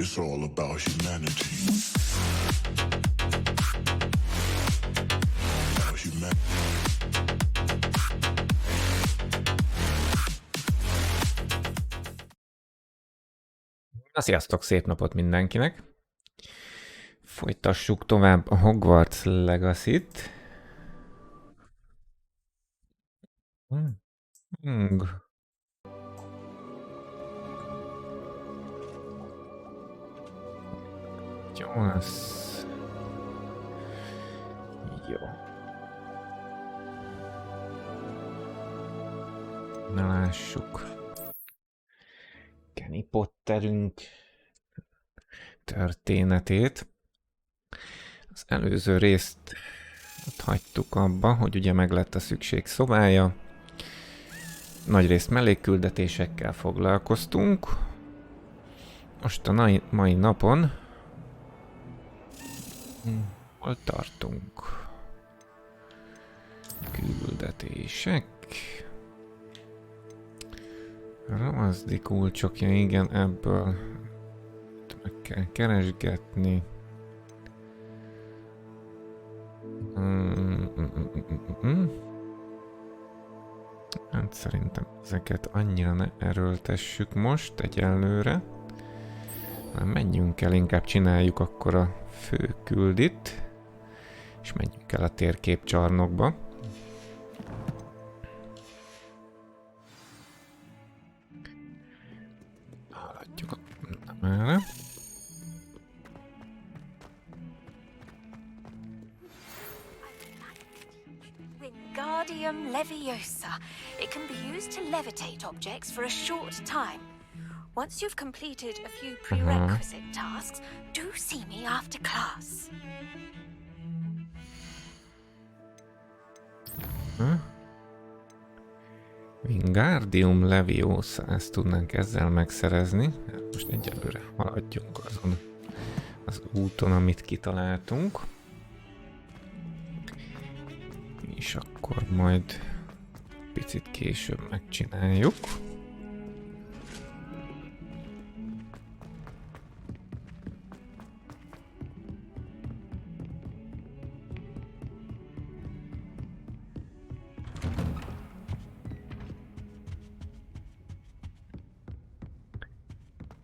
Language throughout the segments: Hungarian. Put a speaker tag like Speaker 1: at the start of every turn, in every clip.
Speaker 1: It's all about humanity. About humanity.
Speaker 2: Na, sziasztok, szép napot mindenkinek! Folytassuk tovább a Hogwarts Legacy-t. Jó lesz. Jó. Na lássuk. Harry Potterünk történetét. Az előző részt ott hagytuk abba, hogy ugye meg lett a szükség szobája. Nagyrészt mellékküldetésekkel foglalkoztunk. Most a mai napon hol tartunk? Küldetések. Ravaszdi kulcsokja, igen, ebből meg kell keresgetni. Hát szerintem ezeket annyira ne erőltessük most egyelőre. Menjünk el, inkább csináljuk akkor a fő küldit, és menjünk el a térképcsarnokba. Haladjuk a erre.
Speaker 3: Wingardium Leviosa. It can be used to levitate objects for a short time. Once you've completed a few prerequisite tasks, do see me after class.
Speaker 2: Wingardium Leviosa, ezt tudnánk ezzel megszerezni. Most egyelőre haladjunk azon az úton, amit kitaláltunk. És akkor majd picit később megcsináljuk.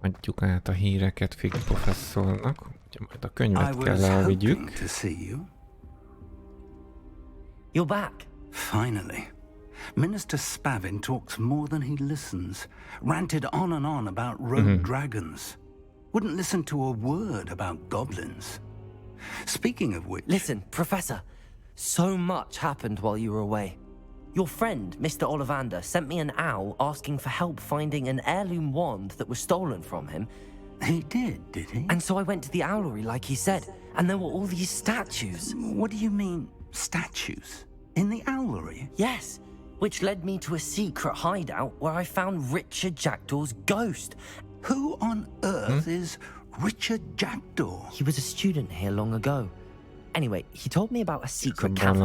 Speaker 2: Adjuk át a híreket Fig professzornak, ugye majd a könyvet kell elvigyük.
Speaker 4: You're back.
Speaker 5: Finally. Minister Spavin talks more than he listens. Ranted on and on about rogue dragons. Wouldn't listen to a word about goblins. Speaking of which...
Speaker 4: Listen, Professor. So much happened while you were away. Your friend, Mr. Ollivander, sent me an owl asking for help finding an heirloom wand that was stolen from him.
Speaker 5: He did he?
Speaker 4: And so I went to the owlery like he said, and there were all these statues.
Speaker 5: What do you mean, statues? In the owlery?
Speaker 4: Yes, which led me to a secret hideout where I found Richard Jackdaw's ghost.
Speaker 5: Who on earth is Richard Jackdaw?
Speaker 4: He was a student here long ago. Anyway, he told me about a secret cavern.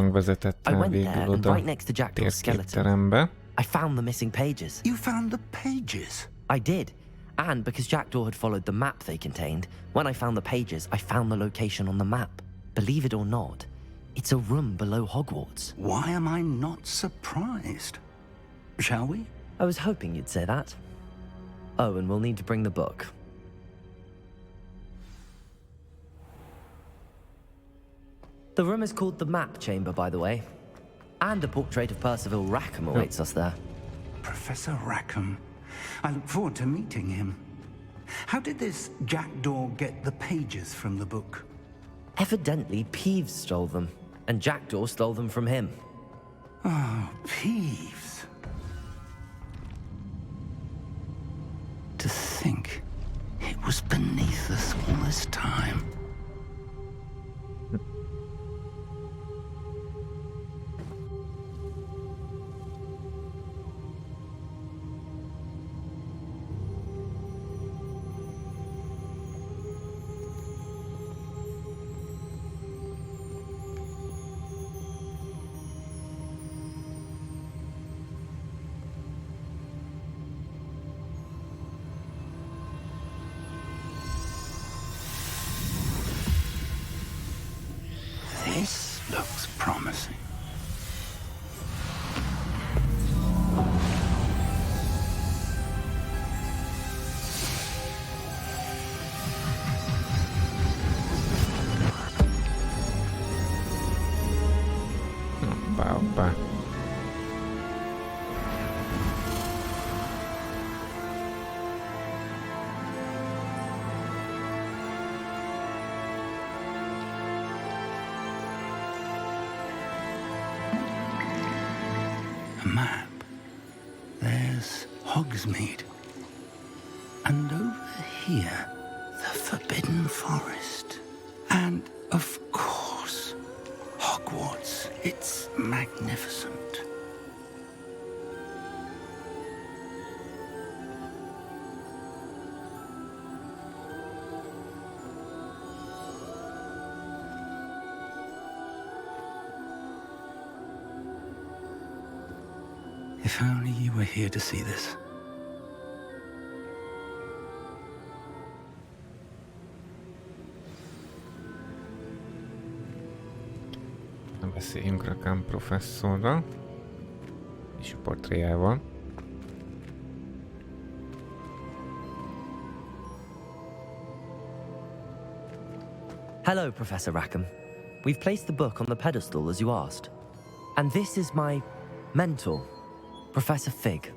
Speaker 4: I went there, and right next to Jackdaw's skeleton, I found the missing pages.
Speaker 5: You found the pages?
Speaker 4: I did. And because Jackdaw had followed the map they contained, when I found the pages, I found the location on the map. Believe it or not, it's a room below Hogwarts.
Speaker 5: Why am I not surprised? Shall we?
Speaker 4: I was hoping you'd say that. Oh, and we'll need to bring the book. The room is called the Map Chamber, by the way. And a portrait of Percival Rackham awaits us there.
Speaker 5: Professor Rackham. I look forward to meeting him. How did this Jackdaw get the pages from the book?
Speaker 4: Evidently, Peeves stole them, and Jackdaw stole them from him.
Speaker 5: Oh, Peeves. To think it was beneath us all this time. This looks promising.
Speaker 2: Hoppá.
Speaker 5: A map. There's Hogsmeade. And over here, the Forbidden Forest. And, of course, Hogwarts. It's magnificent. If only you were here to see this.
Speaker 2: Beszéljünk Rakán professzorral és a portréjával.
Speaker 4: Hello, Professor Rackham. We've placed the book on the pedestal as you asked. And this is my mentor, Professor Fig.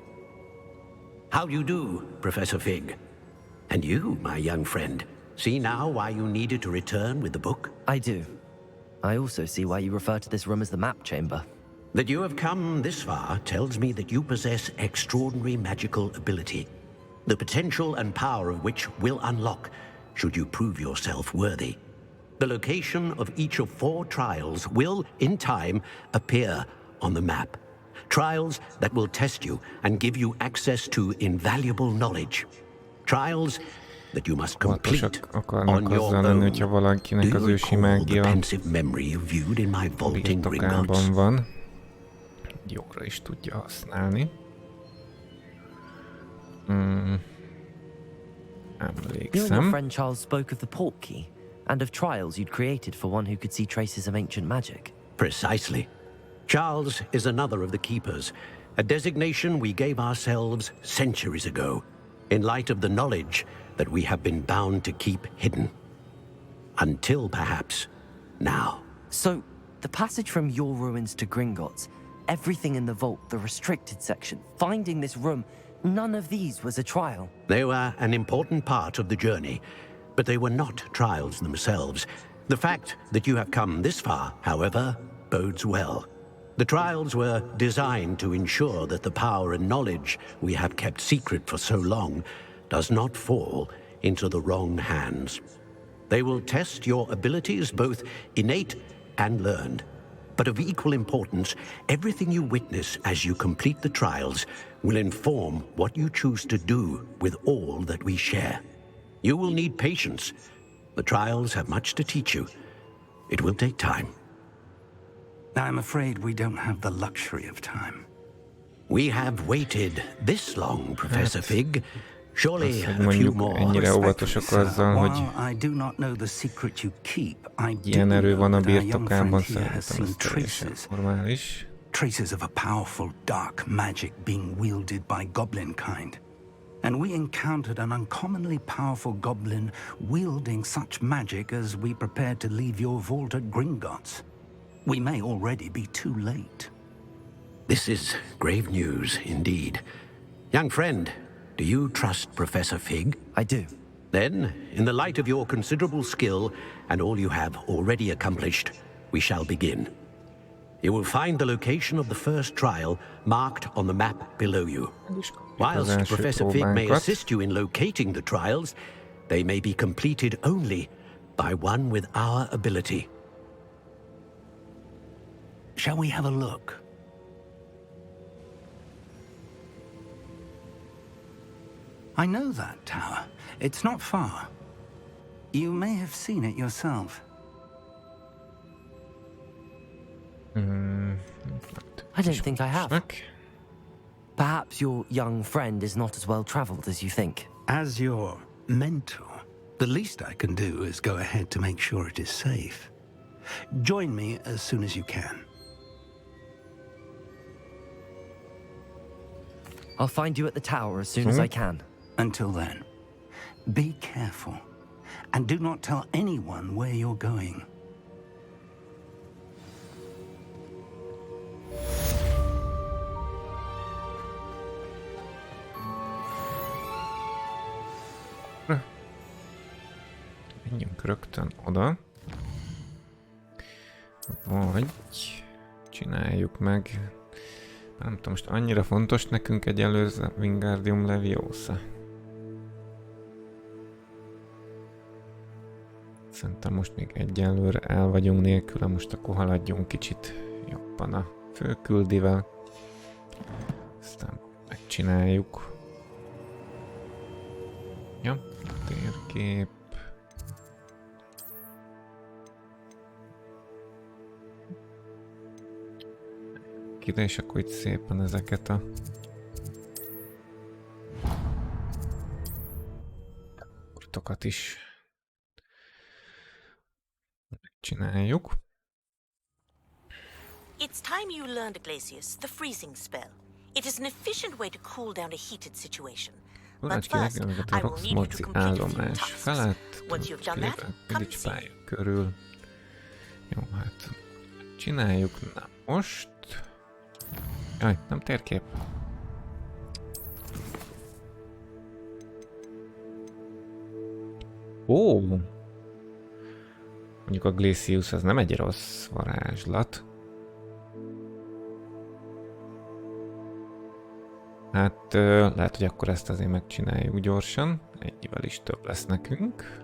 Speaker 6: How do you do, Professor Fig? And you, my young friend, see now why you needed to return with the book?
Speaker 4: I do. I also see why you refer to this room as the map chamber.
Speaker 6: That you have come this far tells me that you possess extraordinary magical ability, the potential and power of which will unlock should you prove yourself worthy. The location of each of 4 trials will, in time, appear on the map. Trials that will test you and give you access to invaluable knowledge. Trials that you must complete on your own. Do you recall the pensive memory you viewed in my vaulting Gringotts?
Speaker 2: Van. Jogra is tudja használni.
Speaker 4: You and your
Speaker 2: Emlékszem.
Speaker 4: friend Charles spoke of the portkey and of trials you'd created for one who could see traces of ancient magic.
Speaker 6: Precisely. Charles is another of the keepers, a designation we gave ourselves centuries ago, in light of the knowledge that we have been bound to keep hidden. Until perhaps now.
Speaker 4: So, the passage from your ruins to Gringotts, everything in the vault, the restricted section, finding this room, none of these was a trial.
Speaker 6: They were an important part of the journey, but they were not trials themselves. The fact that you have come this far, however, bodes well. The trials were designed to ensure that the power and knowledge we have kept secret for so long does not fall into the wrong hands. They will test your abilities, both innate and learned. But of equal importance, everything you witness as you complete the trials will inform what you choose to do with all that we share. You will need patience. The trials have much to teach you. It will take time.
Speaker 5: I'm afraid we don't have the luxury of time.
Speaker 6: We have waited this long, Professor Fig. Surely
Speaker 2: Azt, hogy
Speaker 6: a few
Speaker 2: mondjuk
Speaker 6: more.
Speaker 2: ennyire óvatosak azzal, hogy
Speaker 5: While I do not know the secret you keep, I do
Speaker 2: ilyen erő van a
Speaker 5: know that our young
Speaker 2: birtokában,
Speaker 5: friend here has
Speaker 2: szerintem
Speaker 5: seen
Speaker 2: ez teljesen
Speaker 5: traces.
Speaker 2: normális.
Speaker 5: Traces of a powerful dark magic being wielded by goblin kind. And we encountered an uncommonly powerful goblin wielding such magic as we prepared to leave your vault at Gringotts. We may already be too late.
Speaker 6: This is grave news indeed. Young friend, do you trust Professor Fig?
Speaker 4: I do.
Speaker 6: Then, in the light of your considerable skill and all you have already accomplished, we shall begin. You will find the location of the first trial marked on the map below you. Whilst Professor Fig may assist you in locating the trials, they may be completed only by one with our ability.
Speaker 5: Shall we have a look? I know that tower. It's not far. You may have seen it yourself.
Speaker 4: I don't think I have. Perhaps your young friend is not as well traveled as you think.
Speaker 5: As your mentor, the least I can do is go ahead to make sure it is safe. Join me as soon as you can.
Speaker 4: I'll find you at the tower as soon as I can.
Speaker 5: Until then, be careful. And do not tell anyone where you're going.
Speaker 2: Menjünk rögtön oda. Vagy csináljuk meg. Nem tudom, most annyira fontos nekünk egyelőre Wingardium Leviosa. Szerintem most még egyelőre el vagyunk nélküle, most akkor haladjunk kicsit jobban a főküldivel. Aztán megcsináljuk. Ja, térkép. Ide, és akkor itt szépen ezeket a portokat is megcsináljuk.
Speaker 7: It's time you learned, Glacius, the freezing spell. It is an efficient way to cool down a heated situation. But first, I will need you to complete a few tasks. Once you've done that, come and see me.
Speaker 2: Körül. Jó, hát csináljuk. Na most. Jaj, nem térkép. Ó! Mondjuk a Glacius az nem egy rossz varázslat. Hát lehet, hogy akkor ezt azért megcsináljuk gyorsan. Egyvel is több lesz nekünk.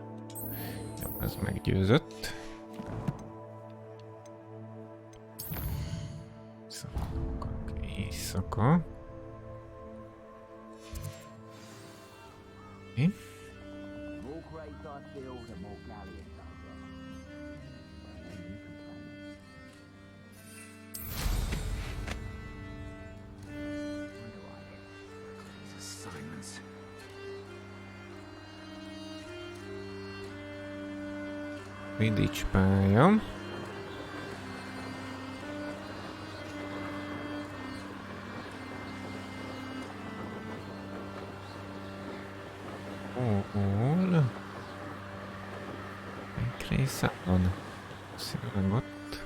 Speaker 2: Jó, ez meggyőzött. Éjszaka. Mi? Quidditch pálya. Hol? Melyik része van? Szívleg ott.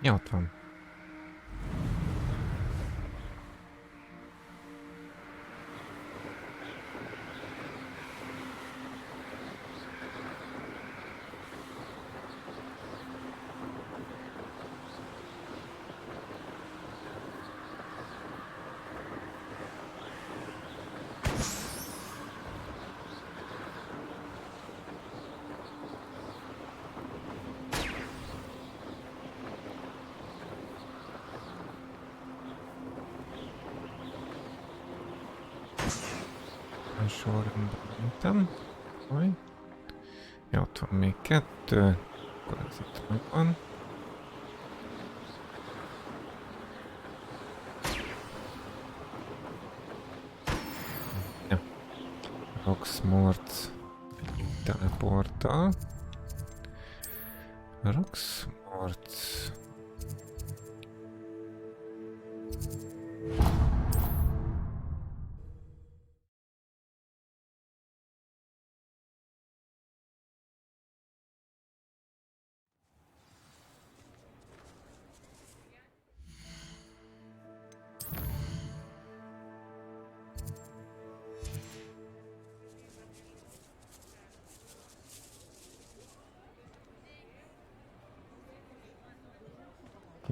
Speaker 2: Ja, ott van. Sorrendben mentem. Ja, ott van még kettő. Akkor ez itt megvan. Ja. Roxmort teleporttal. Roxmort.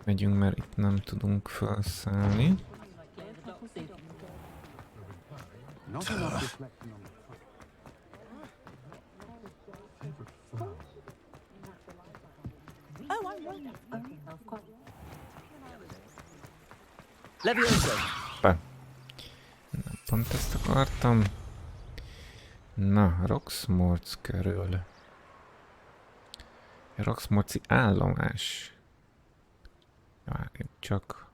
Speaker 2: Megyünk, mert itt nem tudunk felszállni. Nem pont ezt akartam. Na, Roxmorc körül. Roxmorci állomás. Várjuk csak.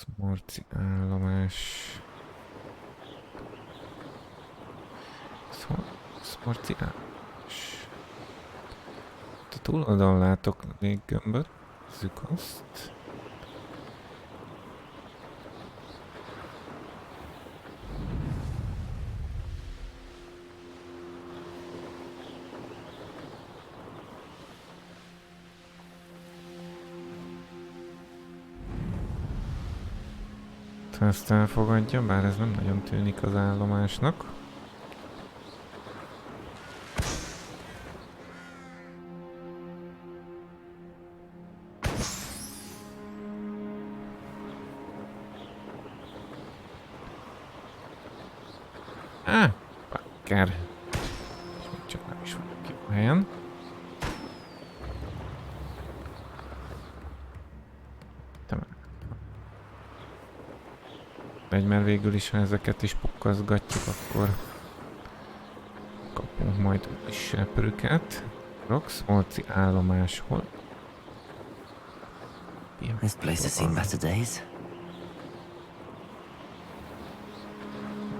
Speaker 2: Roxmorci állomás. Roxmorci állomás. A túloldalon látok léggömböt. Nézzük azt. Ezt elfogadja, bár ez nem nagyon tűnik az állomásnak. Bakker. És még csak nem is vagyok ki a helyen. Mert végül is, ha ezeket is pukkaszgatjuk, akkor kapunk majd is seprüket. Roxmorci állomáshol.
Speaker 4: This place has seen better days.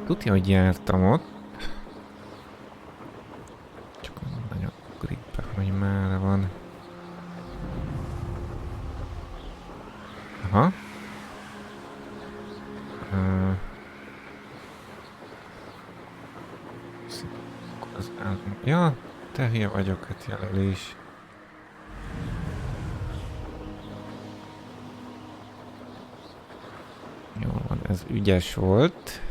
Speaker 2: Tudja, hogy jártam ott. Csak nagyon ugrik be, hogy merre van. Aha. Ja, te hülye vagyok, hát jelölés. Jól van, ez ügyes volt.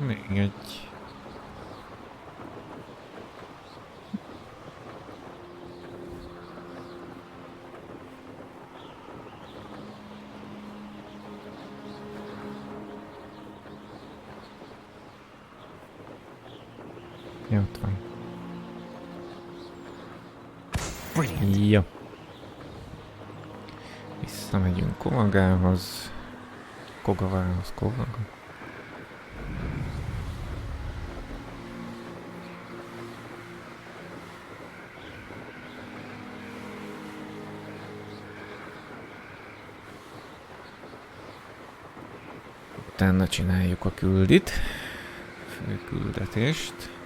Speaker 2: Még egy... Ja, ott van. Jó. Visszamegyünk Kovagához. Kogavához, Kovaga. Utána csináljuk a küldit, fő küldetést.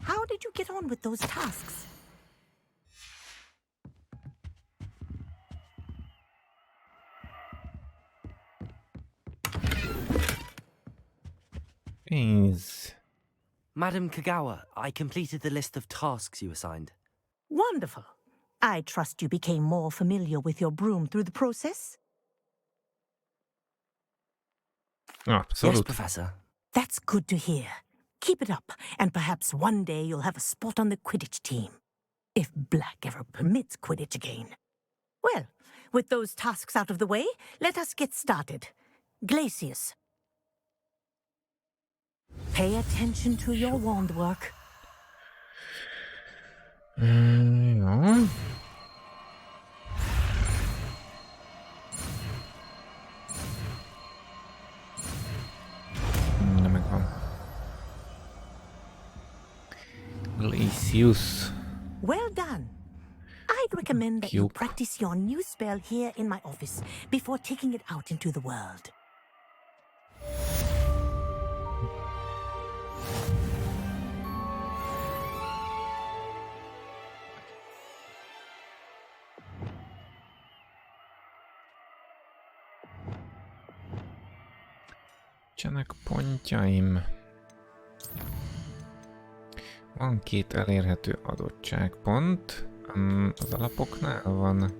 Speaker 7: How did you get on with those tasks?
Speaker 2: Please.
Speaker 4: Madam Kagawa, I completed the list of tasks you assigned.
Speaker 8: Wonderful. I trust you became more familiar with your broom through the process?
Speaker 2: Absolutely.
Speaker 4: Yes, Professor.
Speaker 8: That's good to hear. Keep it up, and perhaps one day you'll have a spot on the Quidditch team. If Black ever permits Quidditch again. Well, with those tasks out of the way, let us get started. Glacius. Pay attention to your wand work.
Speaker 2: Ja. Na, megvan. Glacius.
Speaker 8: Well done. I'd recommend that you practice your new spell here in my office before taking it out into the world.
Speaker 2: Nincsenek pontjaim. Van 2 elérhető adottságpont. Az alapoknál van.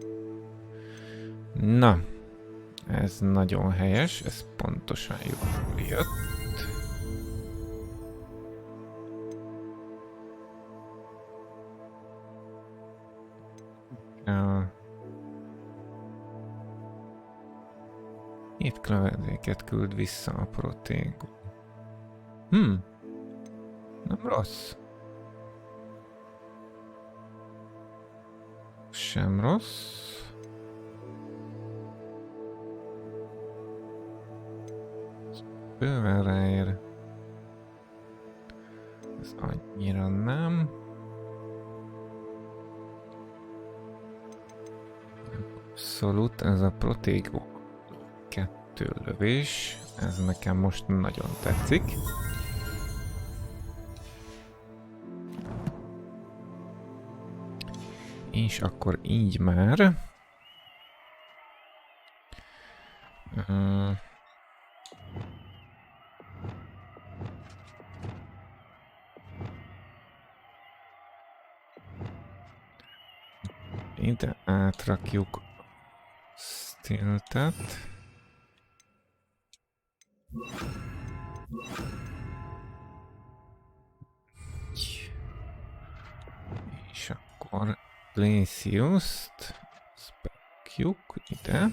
Speaker 2: Na, ez nagyon helyes, ez pontosan jól jött. Itt klavezéket küld vissza a protégó. Nem rossz. Sem rossz. Bőven ráér. Ez annyira nem. Abszolút ez a protégó 2 lövés. Ez nekem most nagyon tetszik. És akkor így már. Ide átrakjuk stiltet. És akkor Glacius-t berakjuk ide.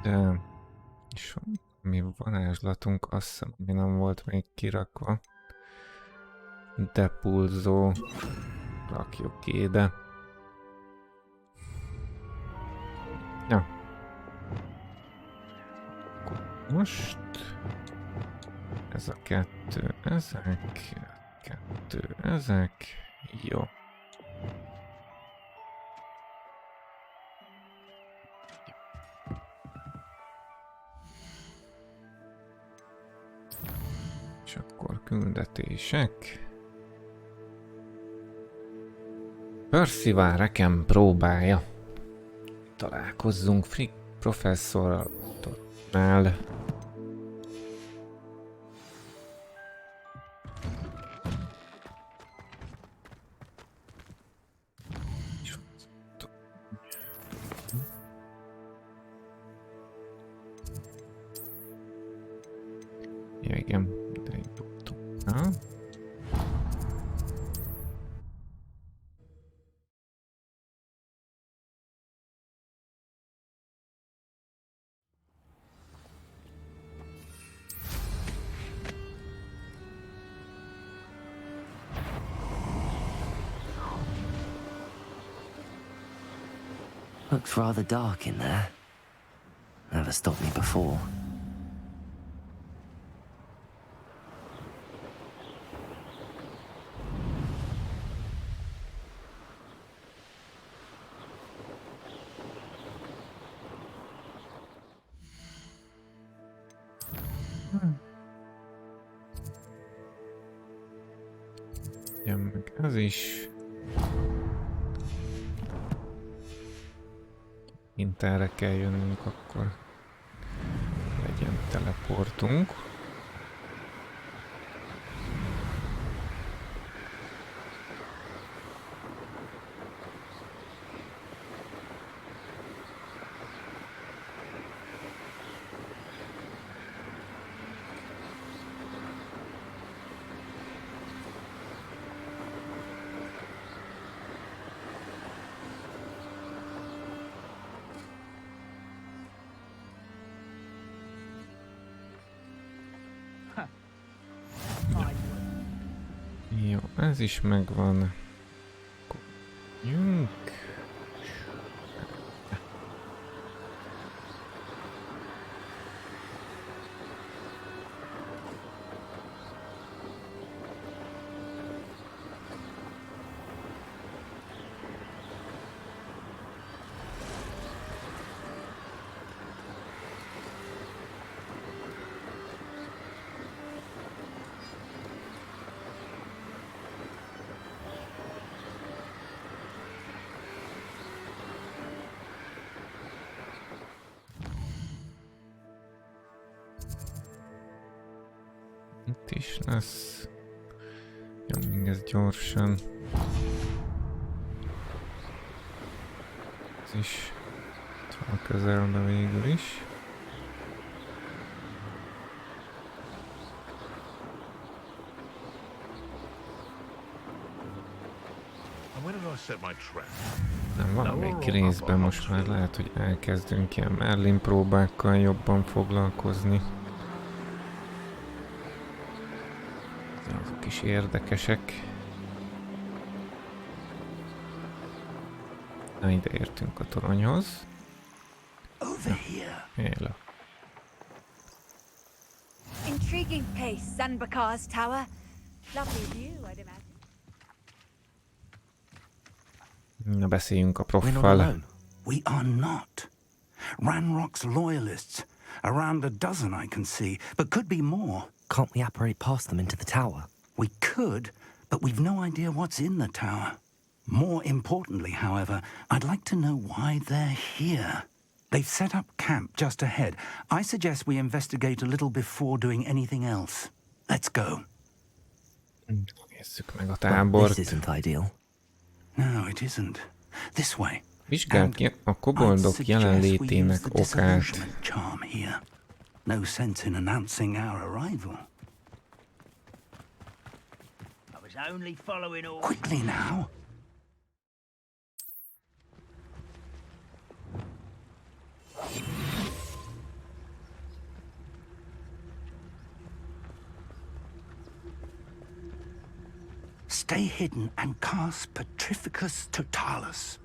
Speaker 2: De és van mi varázslatunk, azt hiszem, ami nem volt még kirakva. Depulzó. Rakjuk ki ide. Ja. Akkor most ez a 2 ezek, 2 ezek, jó. És akkor küldetések. Percival Rackham próbája. Találkozzunk Frick professzornál. Ja, igen, de így tudtuk.
Speaker 4: Looks rather dark in there. Never stopped me before.
Speaker 2: Ja, meg ez is. Mint erre kell jönnünk, akkor legyen teleportunk. Jó, ez is megvan. Jönk. is lesz. Nyomjunk ezt gyorsan. Ez is van közelbe végül is. Nem, valamelyik részben most már lehet, hogy elkezdünk ilyen Merlin próbákkal jobban foglalkozni. Azok is érdekesek. Na, ide értünk a toronyhoz. Héla.
Speaker 3: Intriguing place, Zanbakar's tower. Lovely view, I'd imagine.
Speaker 2: Na, beszéljünk a proffal.
Speaker 5: We are not. Ranrock's loyalists. Around a dozen I can see, but could be more.
Speaker 4: Can't we apparate past them into the tower?
Speaker 5: We could, but we've no idea what's in the tower. More importantly, however, I'd like to know why they're here. They've set up camp just ahead. I suggest we investigate a little before doing anything else. Let's go.
Speaker 2: Nézzük meg a tábort.
Speaker 4: This isn't ideal.
Speaker 5: No, it isn't. This way.
Speaker 2: Vizsgáld ki a koboldok jelenlétének okát.
Speaker 5: Charm here. No sense in announcing our arrival.
Speaker 9: I was only following all.
Speaker 5: Quickly now. Stay hidden and cast Petrificus Totalus.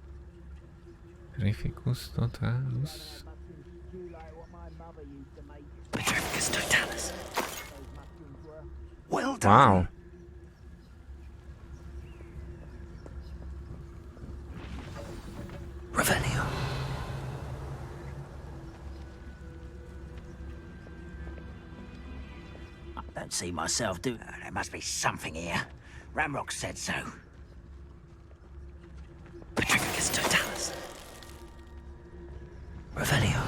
Speaker 2: Petrificus Totalus.
Speaker 4: Petrificus Totalus.
Speaker 5: Well done.
Speaker 2: Wow.
Speaker 4: Revelio.
Speaker 9: I don't see myself do. There must be something here. Ramrock said so.
Speaker 4: Petrificus Totalus. Revelio.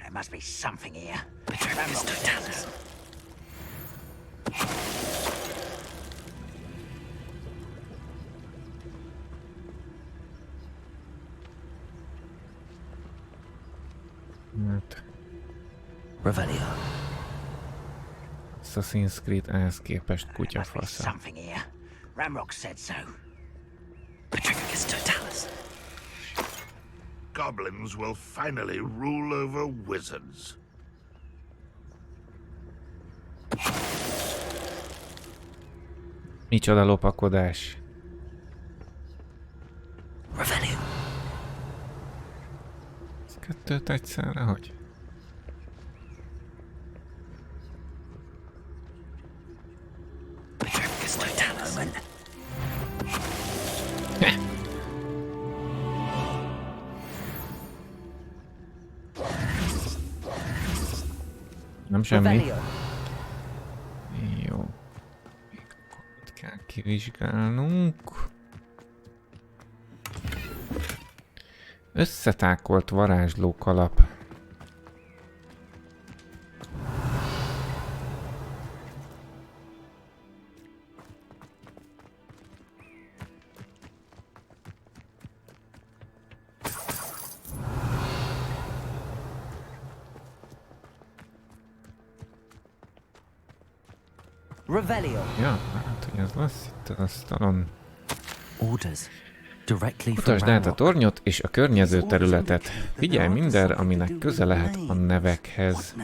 Speaker 9: There must be something here.
Speaker 4: Petrificus Totalus. Revelio.
Speaker 2: Assassin's Creed ehhez képest kutyafasza.
Speaker 9: Something here. Ramrock said so.
Speaker 4: Petrificus Totalus.
Speaker 1: Goblins will finally rule over wizards.
Speaker 2: Micsoda lopakodás.
Speaker 4: Revelio.
Speaker 2: Ez kettőt egyszerre, hogy?
Speaker 4: Petrificus Totalus.
Speaker 2: Nem semmi. Jó. Még akkor mit kell kivizsgálnunk? Összetákolt varázslók alap.
Speaker 4: Revelio.
Speaker 2: Ja, hát hogy ez lesz itt az asztalon.
Speaker 4: Orders. Directly from
Speaker 2: Utasd át a
Speaker 4: Ramrock.
Speaker 2: tornyot és a környező területet. Figyelj mindenre, aminek köze lehet a nevekhez.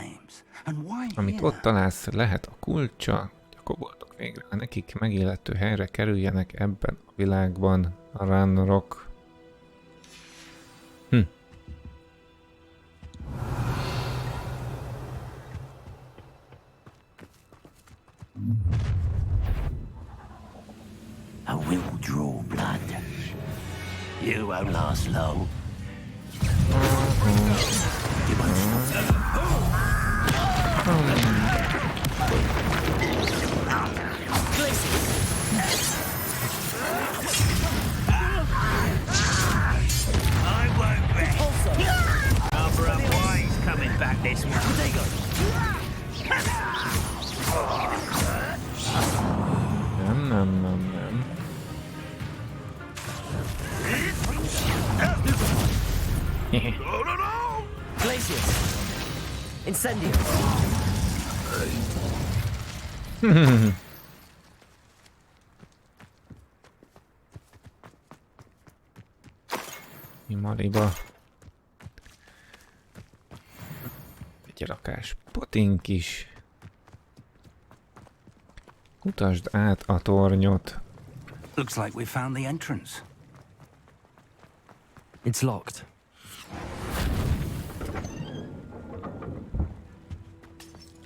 Speaker 2: Amit ott találsz, lehet a kulcsa, hogy a koboldok végre a nekik megillető helyre kerüljenek ebben a világban. A Ranrock.
Speaker 9: I will draw blood. You won't last long. You won't stop. I won't rest. Number of wines coming back this way.
Speaker 1: No, no, no!
Speaker 4: Glacius! Incendio!
Speaker 2: Mi maliba? Egy rakás potink is. Utasd át a tornyot.
Speaker 5: Looks like we found the entrance.
Speaker 4: It's locked.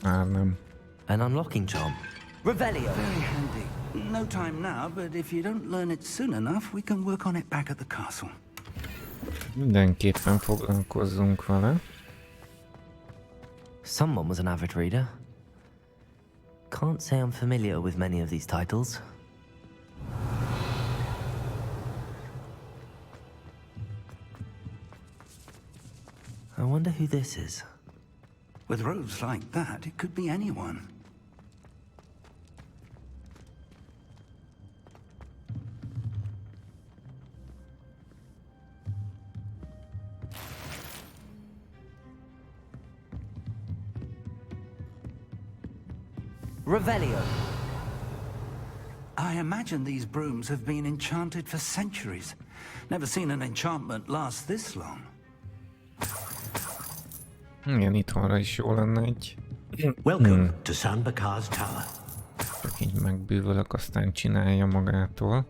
Speaker 2: Már nem.
Speaker 4: An unlocking charm. Revelio!
Speaker 5: Very handy. No time now, but if you don't learn it soon enough, we can work on it back at the castle.
Speaker 2: Mindenképpen foglalkozzunk vele.
Speaker 4: Someone was an avid reader. Can't say I'm familiar with many of these titles. I wonder who this is.
Speaker 5: With robes like that, it could be anyone.
Speaker 4: Revelio.
Speaker 5: I imagine these brooms have been enchanted for centuries. Never seen an enchantment last this long.
Speaker 2: Igen, itthonra is jó lenne egy.
Speaker 6: Welcome to Sanbakar's Tower.
Speaker 2: Csak így megbűvölök, aztán csinálja magától.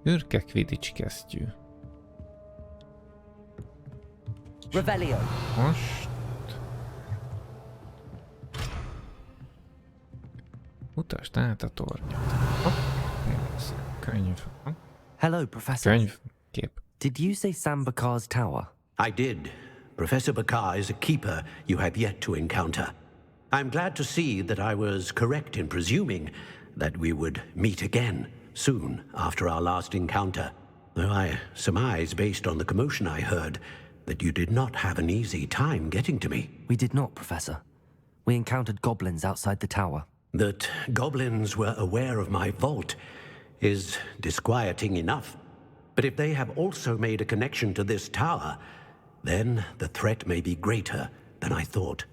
Speaker 2: Ürke Quidditch kesztyű.
Speaker 4: Revelio.
Speaker 2: Most... Utasd át a tornyot. Könyv.
Speaker 4: Hello, Professor.
Speaker 2: Könyv. Kép.
Speaker 4: Did you say Sambakar's Tower?
Speaker 6: I did. Professor Bakar is a keeper you have yet to encounter. I'm glad to see that I was correct in presuming that we would meet again soon after our last encounter. Though I surmise, based on the commotion I heard, that you did not have an easy time getting to me.
Speaker 4: We did not, Professor. We encountered goblins outside the tower.
Speaker 6: That goblins were aware of my vault is disquieting enough. But if they have also made a connection to this tower, then the threat may be greater than I thought.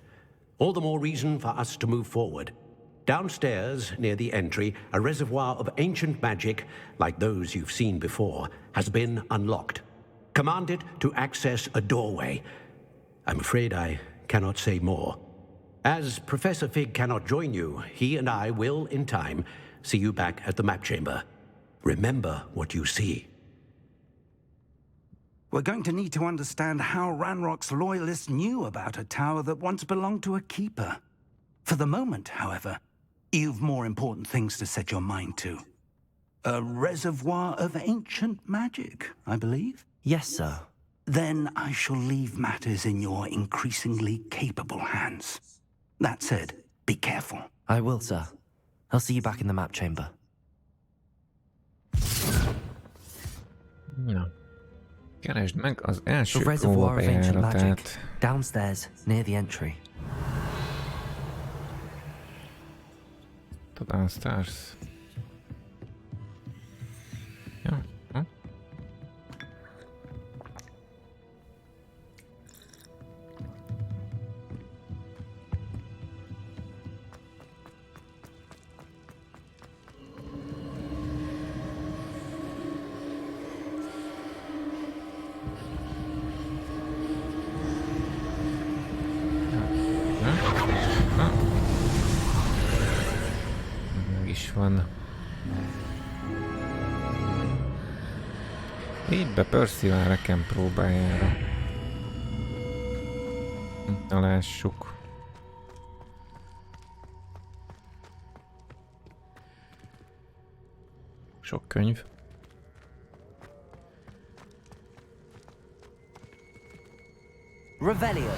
Speaker 6: All the more reason for us to move forward. Downstairs, near the entry, a reservoir of ancient magic, like those you've seen before, has been unlocked. Command it to access a doorway. I'm afraid I cannot say more. As Professor Fig cannot join you, he and I will, in time, see you back at the map chamber. Remember what you see.
Speaker 5: We're going to need to understand how Ranrock's loyalists knew about a tower that once belonged to a keeper. For the moment, however, you've more important things to set your mind to. A reservoir of ancient magic, I believe?
Speaker 4: Yes, sir.
Speaker 5: Then I shall leave matters in your increasingly capable hands. That said, be careful.
Speaker 4: I will, sir. I'll see you back in the map chamber.
Speaker 2: Na. Keresd meg az első
Speaker 4: The reservoir of ancient magic.
Speaker 2: próbabejáratát.
Speaker 4: Downstairs, near the entry.
Speaker 2: Downstairs. Ja. Hm? Meg is van. Így be Percival Reken próbájára. Na lássuk. Sok könyv.
Speaker 4: Revelio.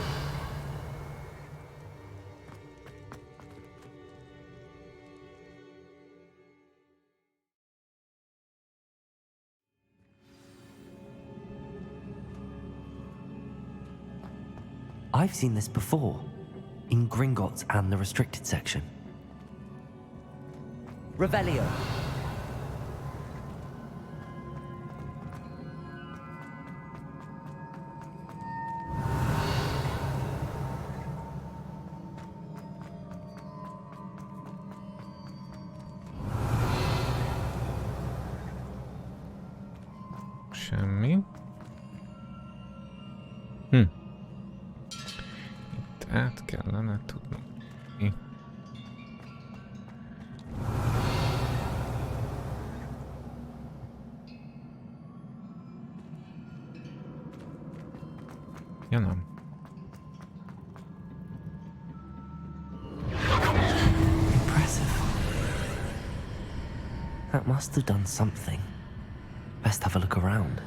Speaker 4: I've seen this before, in Gringotts and the restricted section. Revelio.
Speaker 2: kellene tudnunk. Ja nem.
Speaker 4: Impressive. That must have done something. Best have a look around.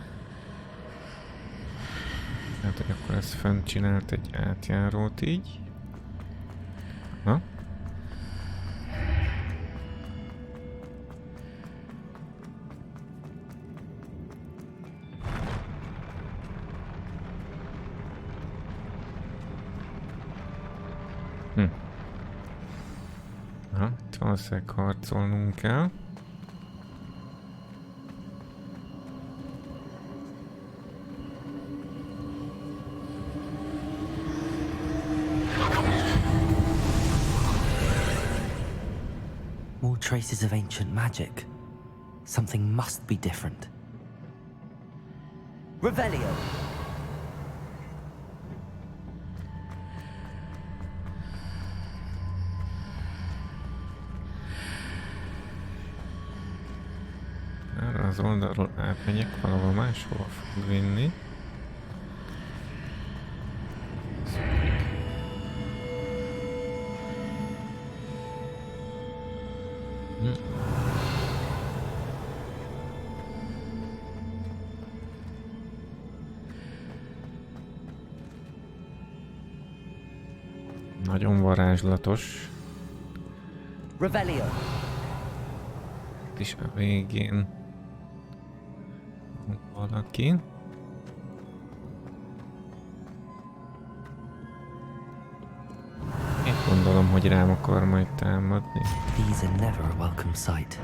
Speaker 2: Hát, hogy akkor ez fent csinált egy átjárót így. Ha? Ha, itt valószínűleg harcolnunk kell.
Speaker 4: More traces of ancient magic. Something must be different. Revelio!
Speaker 2: Erre az oldalról átmegyek, valahol máshova fog vinni. Nagyon varázslatos.
Speaker 4: Revelio!
Speaker 2: Itt is a végén valaki. Én gondolom, hogy rám akar majd támadni.
Speaker 4: These are never a welcome sight.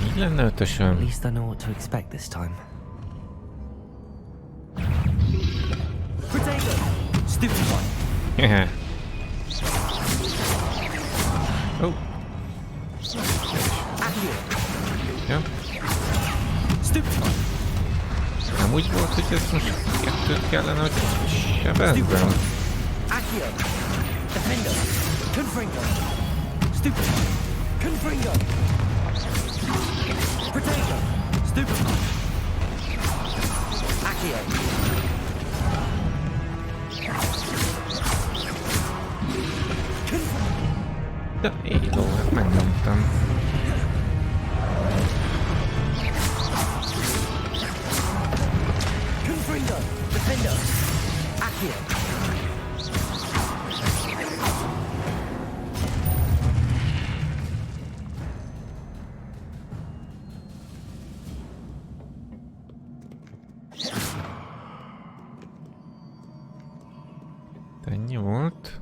Speaker 2: Így lenne ötösöm.
Speaker 4: At least I know what to expect this time. Potato! Stupid one!
Speaker 2: Hehe. Oh. Ja.
Speaker 4: Stupid one!
Speaker 2: Nem úgy volt, hogy ez most kettőt kellene, hogy sebezzem.
Speaker 4: Accio! Defender! Confringo! Stupid one! Confringo! Potato! Stupid one! Accio!
Speaker 2: De éló, hát megmondtam.
Speaker 4: Confringo! Defender! Accio!
Speaker 2: Ennyi volt.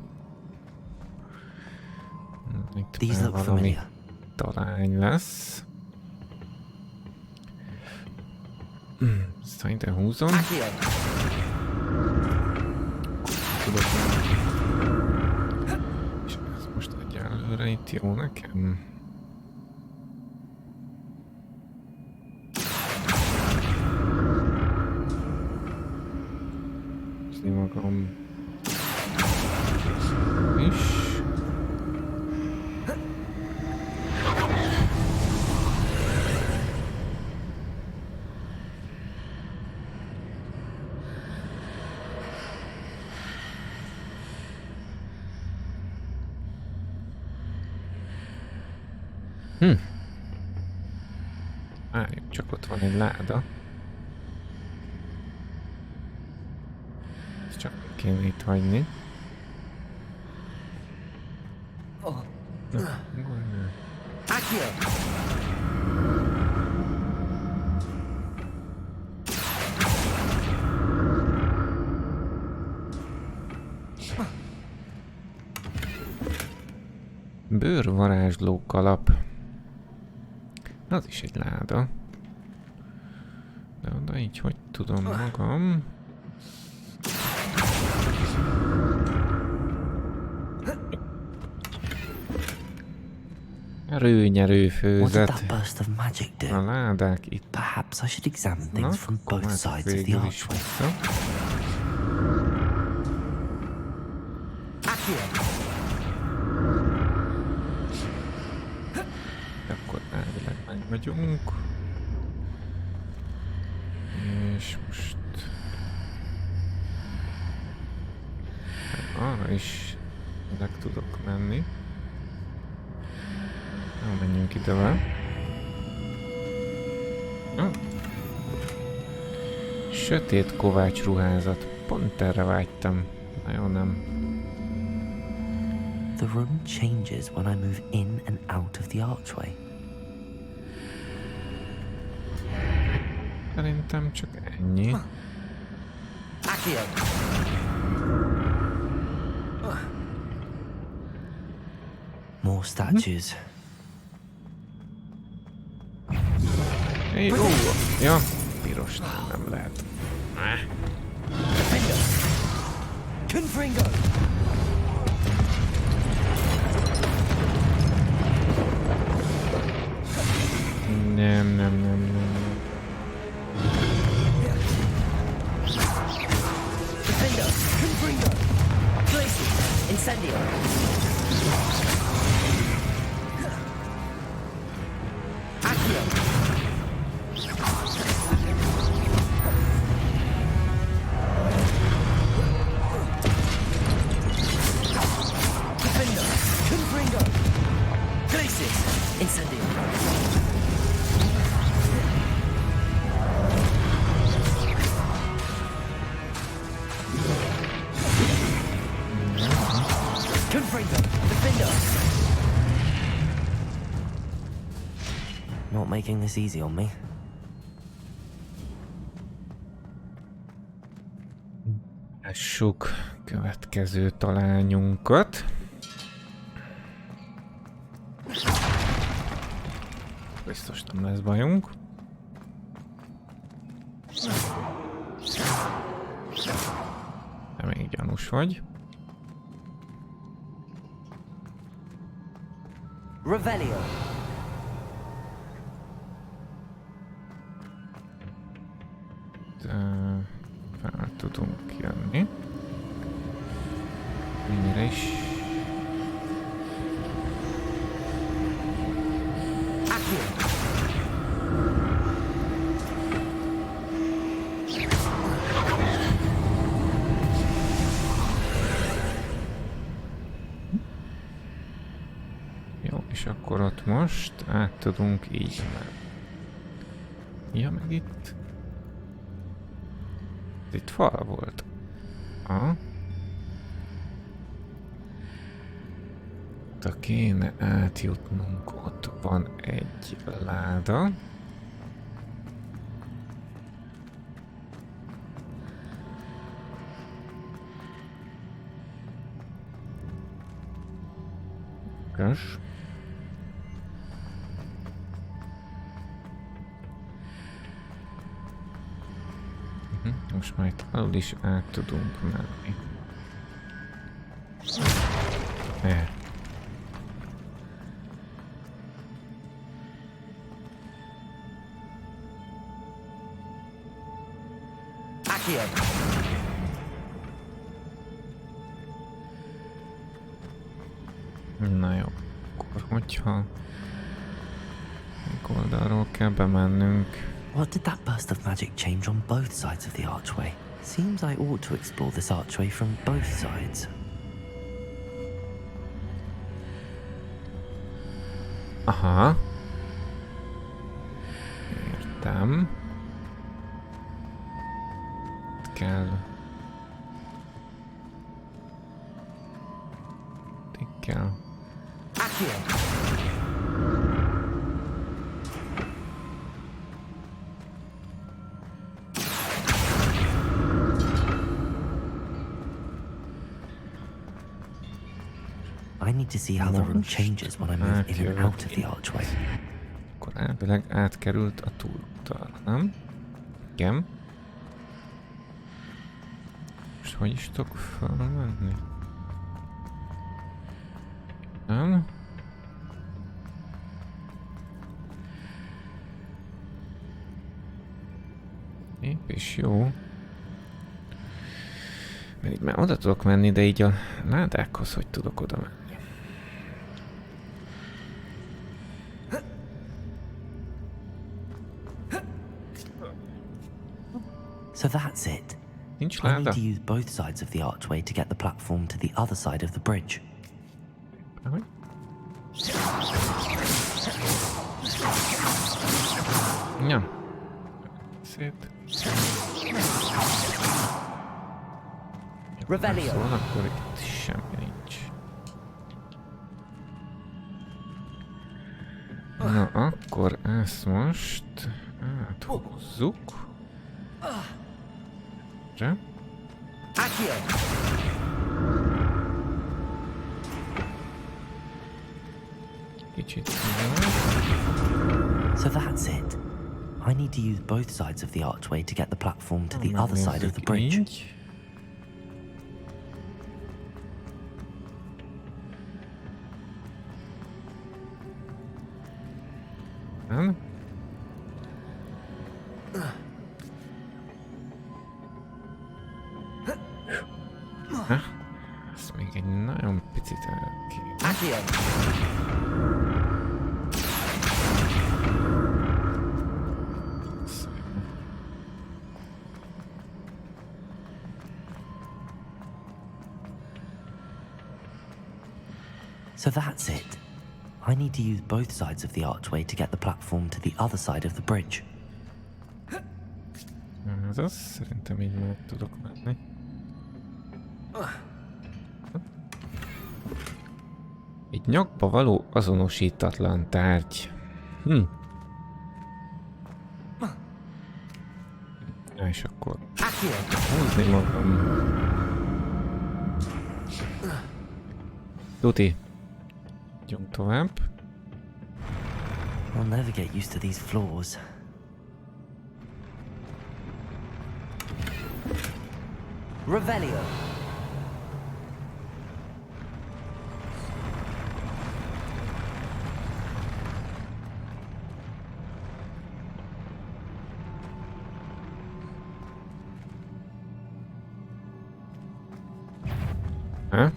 Speaker 2: Itt
Speaker 4: These
Speaker 2: már
Speaker 4: look
Speaker 2: valami
Speaker 4: familiar.
Speaker 2: talány lesz. Szerintem húzom.
Speaker 4: Accio!
Speaker 2: Tudok. És ez most egyelőre itt jó nekem. Húzni magam is. Várjuk, csak ott van egy láda. Ezt csak kéne itt hagyni. Na,
Speaker 4: Accio!
Speaker 2: Bőrvarázslók alap. Az is egy láda. De oda így hogy tudom magam? Erőnyerő főzet. A ládák itt.
Speaker 4: Perhaps I should examine things from both sides of the
Speaker 2: végül is
Speaker 4: archway.
Speaker 2: vissza.
Speaker 4: 'Accio!
Speaker 2: vagyunk. És most... arra is meg tudok menni. Na, menjünk idevel. Sötét kovács ruházat. Pont erre vágytam. Nagyon nem.
Speaker 4: The room changes when I move in and out of the archway.
Speaker 2: Szerintem csak ennyi.
Speaker 4: More statues.
Speaker 2: Hey, ja, piros nem lehet. Nem.
Speaker 4: Incendio. Accio. Defender. Confringo. Glacis. Incendio. Not making this easy on me.
Speaker 2: Lássuk következő találnyunkat. Biztos nem lesz bajunk. De még gyanús vagy.
Speaker 4: Revelio.
Speaker 2: Fel tudunk jönni. Mennyire is. Jó, és akkor ott most át tudunk így menni. Ja, meg itt. Itt fal volt. Aha. Oda kéne átjutnunk. Ott van egy láda. Kösz. Most már itt alul is át tudunk menni. Na jó, akkor hogyha oldalról kell bemennünk.
Speaker 4: What did that burst of magic change on both sides of the archway? Seems I ought to explore this archway from both sides.
Speaker 2: Aha. Értem. Kell. Kell.
Speaker 4: I need to see how the room changes when I move in and out of the archway.
Speaker 2: Akkor elvileg átkerült a túlúttal, nem? Igen. Most hogy is tudok felmenni? Nem? Épp és jó. Mert így már oda tudok menni, de így a ládákhoz hogy tudok oda menni?
Speaker 4: So that's it.
Speaker 2: Nincs
Speaker 4: I need
Speaker 2: láda?
Speaker 4: to use both sides of the archway to get the platform to the other side of the bridge.
Speaker 2: Ahogy? Ja. Szét.
Speaker 4: Revelio.
Speaker 2: Szóval akkor itt semmi nincs. Na, akkor ezt most áthúzzuk. Re? Kicsit.
Speaker 4: So that's it. I need to use both sides of the archway to get the platform to the other side of the bridge.
Speaker 2: Így. Nem? Ha? Ezt még egy nagyon picit el kéne.
Speaker 4: So that's it. I need to use both sides of the archway to get the platform to the other side of the bridge.
Speaker 2: Ez az, szerintem így meg tudok menni. Egy nyakba való azonosítatlan tárgy. Ja, és akkor húzni magam. Tuti. Gyunk tovább.
Speaker 4: I'll never get used to these floors. Revelio.
Speaker 2: Ha?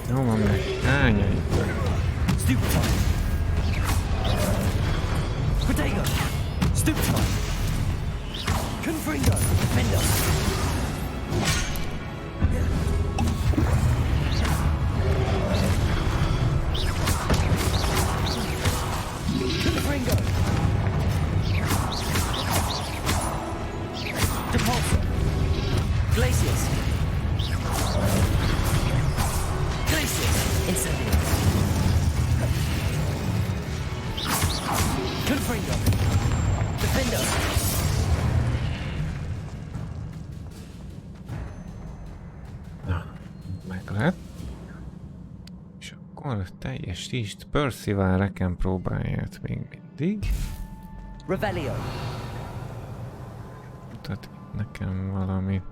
Speaker 2: Jó van meg, hányai. Teljesítsd Percival Reken próbáját még mindig.
Speaker 4: Revelio.
Speaker 2: Mutat nekem valami.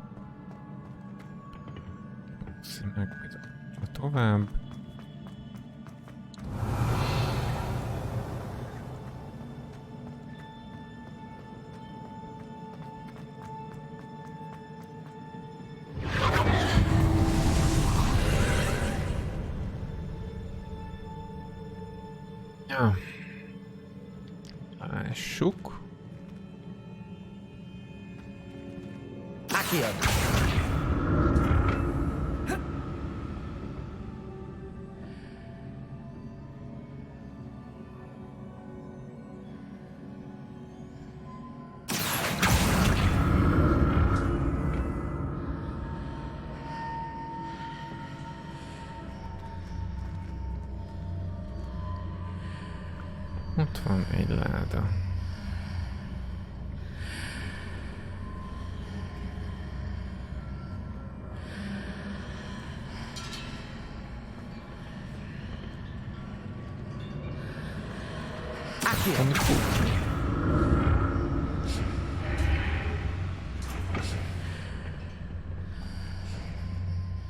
Speaker 2: Meg tovább. Ja. Lássuk. van egy láda.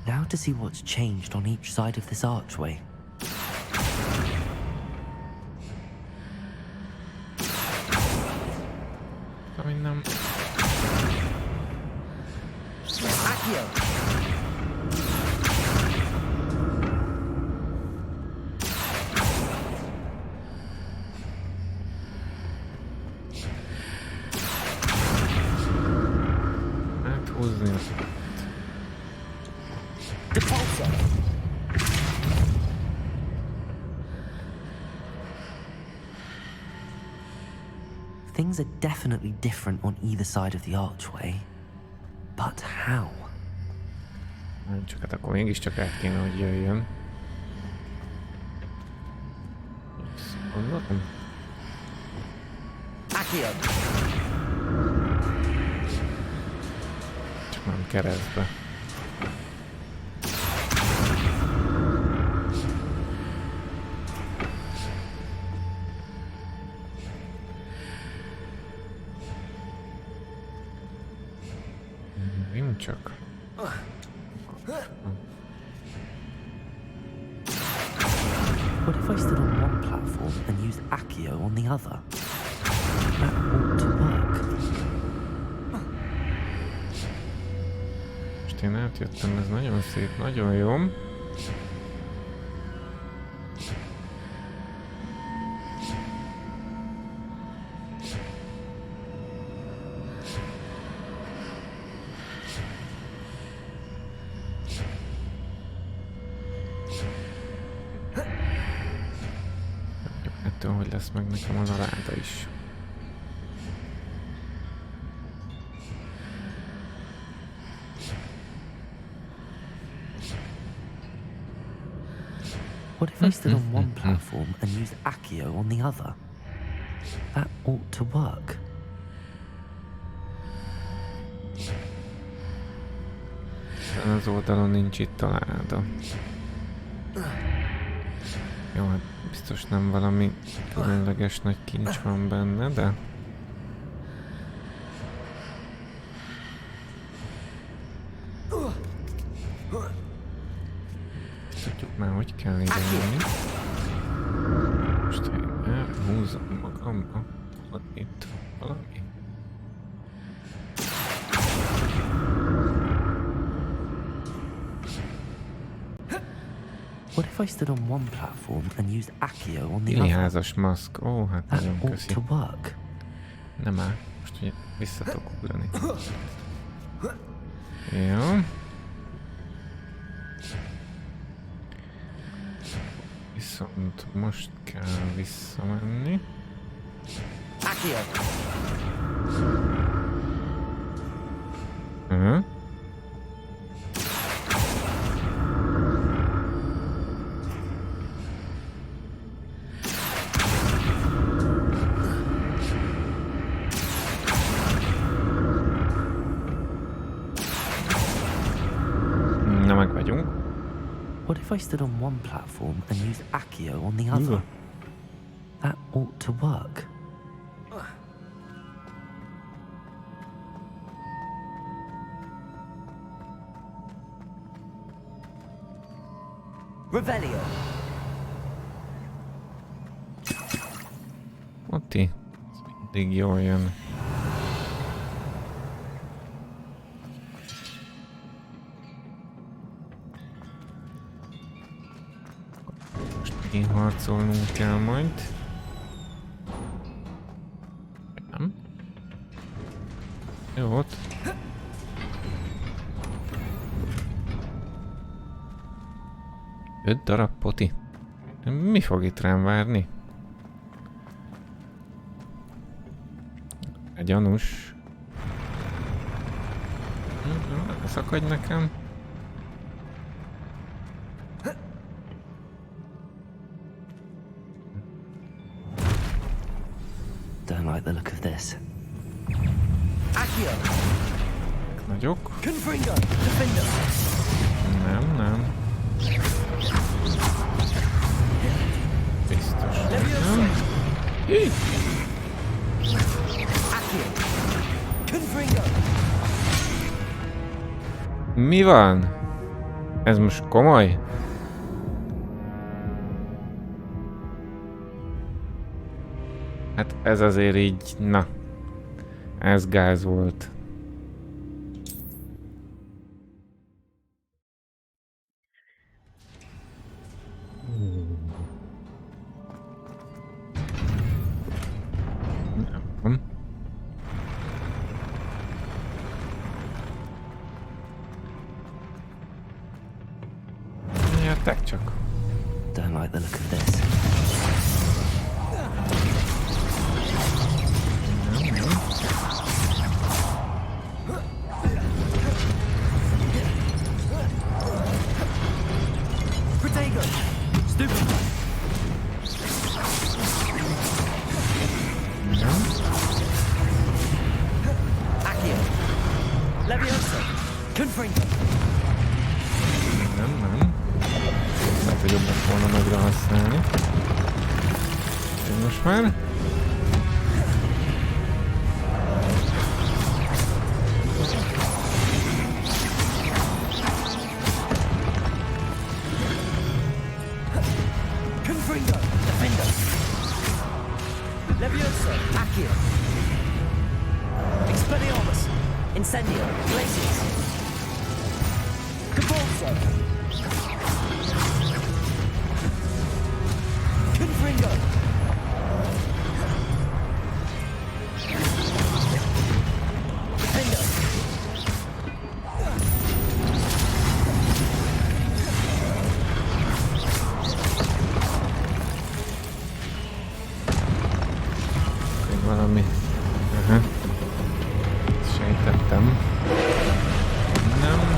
Speaker 4: Now to see what's changed on each side of this archway.
Speaker 2: Nem. Áthúzni azt.
Speaker 4: Things are definitely different on either side of the archway. But how?
Speaker 2: Csak hát akkor mégiscsak át kéne, hogy jöjjön. Gondolom. Csak nem keresztbe. Csak.
Speaker 4: What if I stood on one platform and used Accio on the other? That ought to work.
Speaker 2: Most én átjöttem, ez nagyon szép, nagyon jó. Hogy lesz meg nekem az a ráda is.
Speaker 4: What if I stood on one platform and used Accio on the other? That ought to work.
Speaker 2: Ezen az oldalon nincs itt a láda. Jó, hát biztos nem valami különleges nagy kincs van benne, de... Tudjuk már, hogy kell ide jönni. Most én elhúzom magamba, van itt valami.
Speaker 4: What if I stood on one platform and used Accio on the
Speaker 2: other?
Speaker 4: Házas
Speaker 2: maszk. Ó, hát nagyon köszi.
Speaker 4: Work.
Speaker 2: Nem áll. Most ugye vissza tudok ugrani. Jó. Viszont most kell visszamenni.
Speaker 4: Accio. What if I stood on one platform and used Accio on the other? That ought to work. Revelio.
Speaker 2: Otti, ez mindig jól jön. Harcolnunk kell majd. Nem? Jó volt. Öt darab poti. Mi fog itt rám várni? Egy gyanús. Szakadj nekem.
Speaker 4: the look of this.
Speaker 2: Nagyok.
Speaker 4: Defender.
Speaker 2: Nem. Biztos. Nem. Hí! Mi van? Ez most komoly? Hát ez azért így, na. Ez gáz volt. Nem. Jöttek csak.
Speaker 4: Don't like the look of this.
Speaker 2: Nem. Lehet, hogy jobb lett volna nagyra használni. Most már. Valami. Sejtettem. Nem.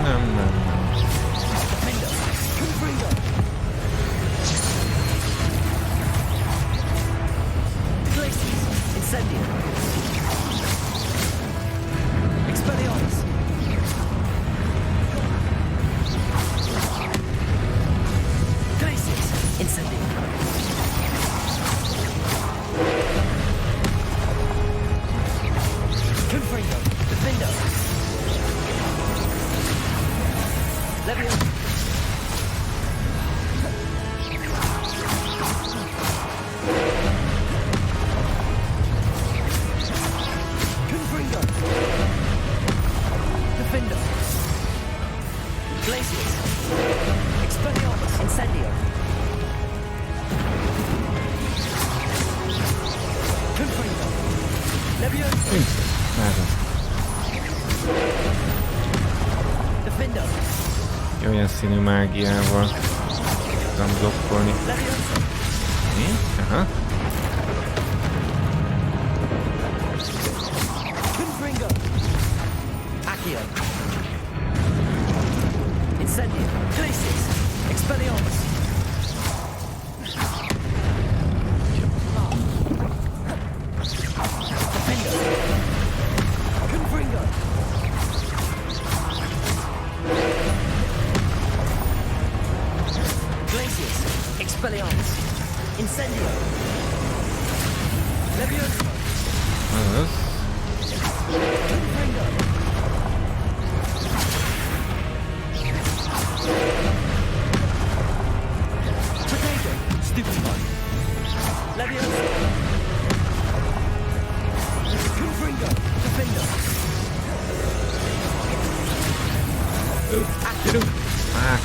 Speaker 2: Olyan színű mágiával tudom blokkolni. Mi? Aha.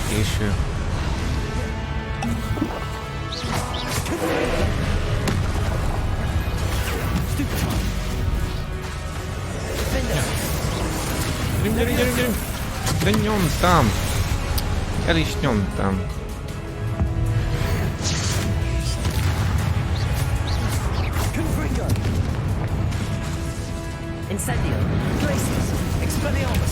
Speaker 2: Késő. Gyerünk! De nyomtam! El is nyomtam.
Speaker 4: Incendio, Glacius, Expelliarmus.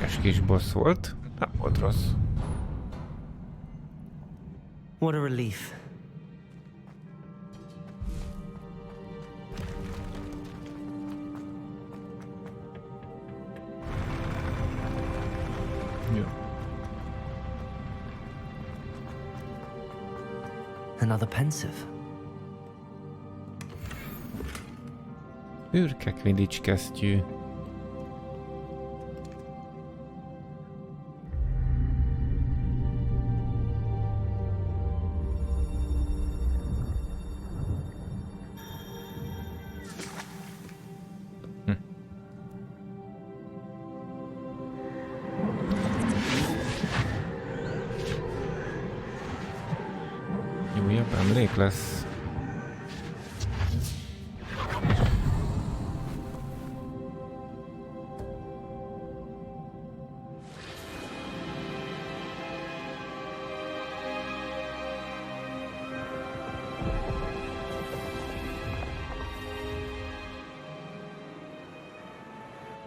Speaker 2: Üres kis boss volt. Nem volt rossz.
Speaker 4: What a relief.
Speaker 2: Jó.
Speaker 4: Another pensive.
Speaker 2: Ürke Quidditch kesztyű. Újabb emlék lesz.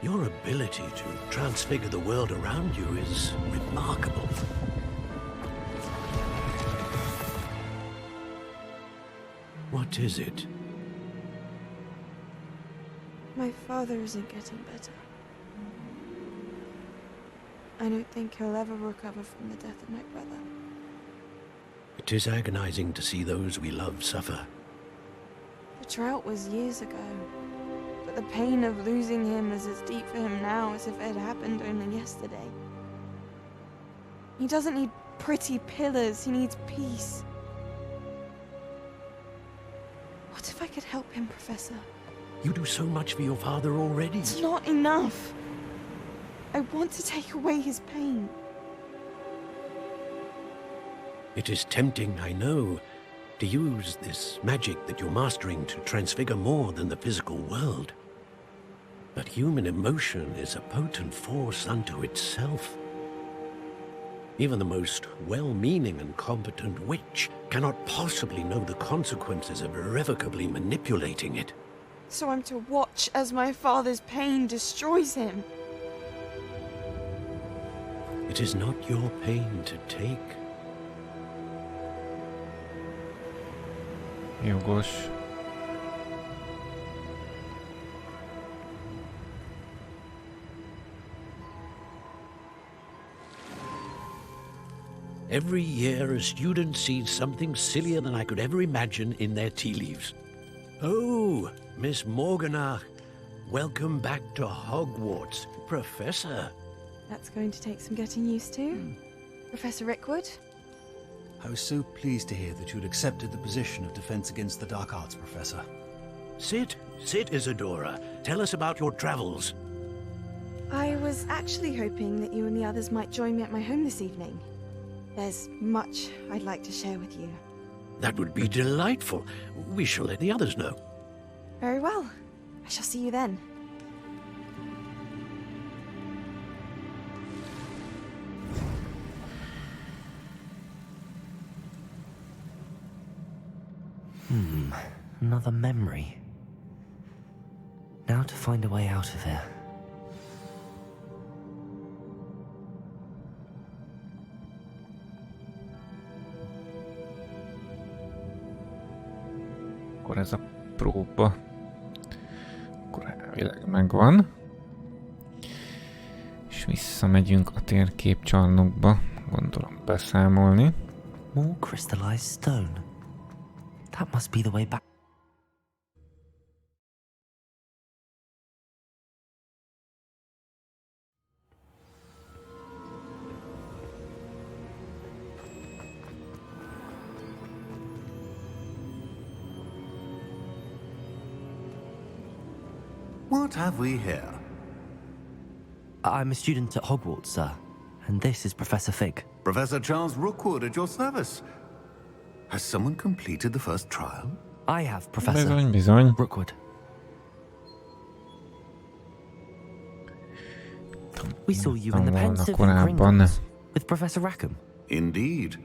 Speaker 6: Your ability to transfigure the world around you is remarkable. What is it?
Speaker 10: My father isn't getting better. I don't think he'll ever recover from the death of my brother.
Speaker 6: It is agonizing to see those we love suffer.
Speaker 10: The drought was years ago, but the pain of losing him is as deep for him now as if it had happened only yesterday. He doesn't need pretty pillars, he needs peace. What if I could help him, Professor?
Speaker 6: You do so much for your father already.
Speaker 10: It's not enough. I want to take away his pain.
Speaker 6: It is tempting, I know, to use this magic that you're mastering to transfigure more than the physical world. But human emotion is a potent force unto itself. Even the most well-meaning and competent witch cannot possibly know the consequences of irrevocably manipulating it.
Speaker 10: So I'm to watch as my father's pain destroys him.
Speaker 6: It is not your pain to take.
Speaker 2: Jogos.
Speaker 6: Every year, a student sees something sillier than I could ever imagine in their tea leaves. Oh, Miss Morganach, welcome back to Hogwarts, Professor.
Speaker 10: That's going to take some getting used to. Professor Rickwood?
Speaker 11: I was so pleased to hear that you'd accepted the position of Defense Against the Dark Arts, Professor.
Speaker 6: Sit, Isadora. Tell us about your travels.
Speaker 10: I was actually hoping that you and the others might join me at my home this evening. There's much I'd like to share with you.
Speaker 6: That would be delightful. We shall let the others know.
Speaker 10: Very well. I shall see you then.
Speaker 4: Another memory. Now to find a way out of here.
Speaker 2: Akkor ez a próba. Akkor elvileg megvan. És visszamegyünk a térképcsarnokba, gondolom beszámolni.
Speaker 4: More crystallized stone. That must be the way back.
Speaker 5: What have we here?
Speaker 4: I'm a student at Hogwarts, sir. And this is Professor Fig.
Speaker 5: Professor Charles Rookwood at your service. Has someone completed the first trial?
Speaker 4: I have, Professor
Speaker 2: Bizony.
Speaker 4: Rookwood. We saw you in the pensive in Gringotts with Professor Rackham.
Speaker 5: Indeed.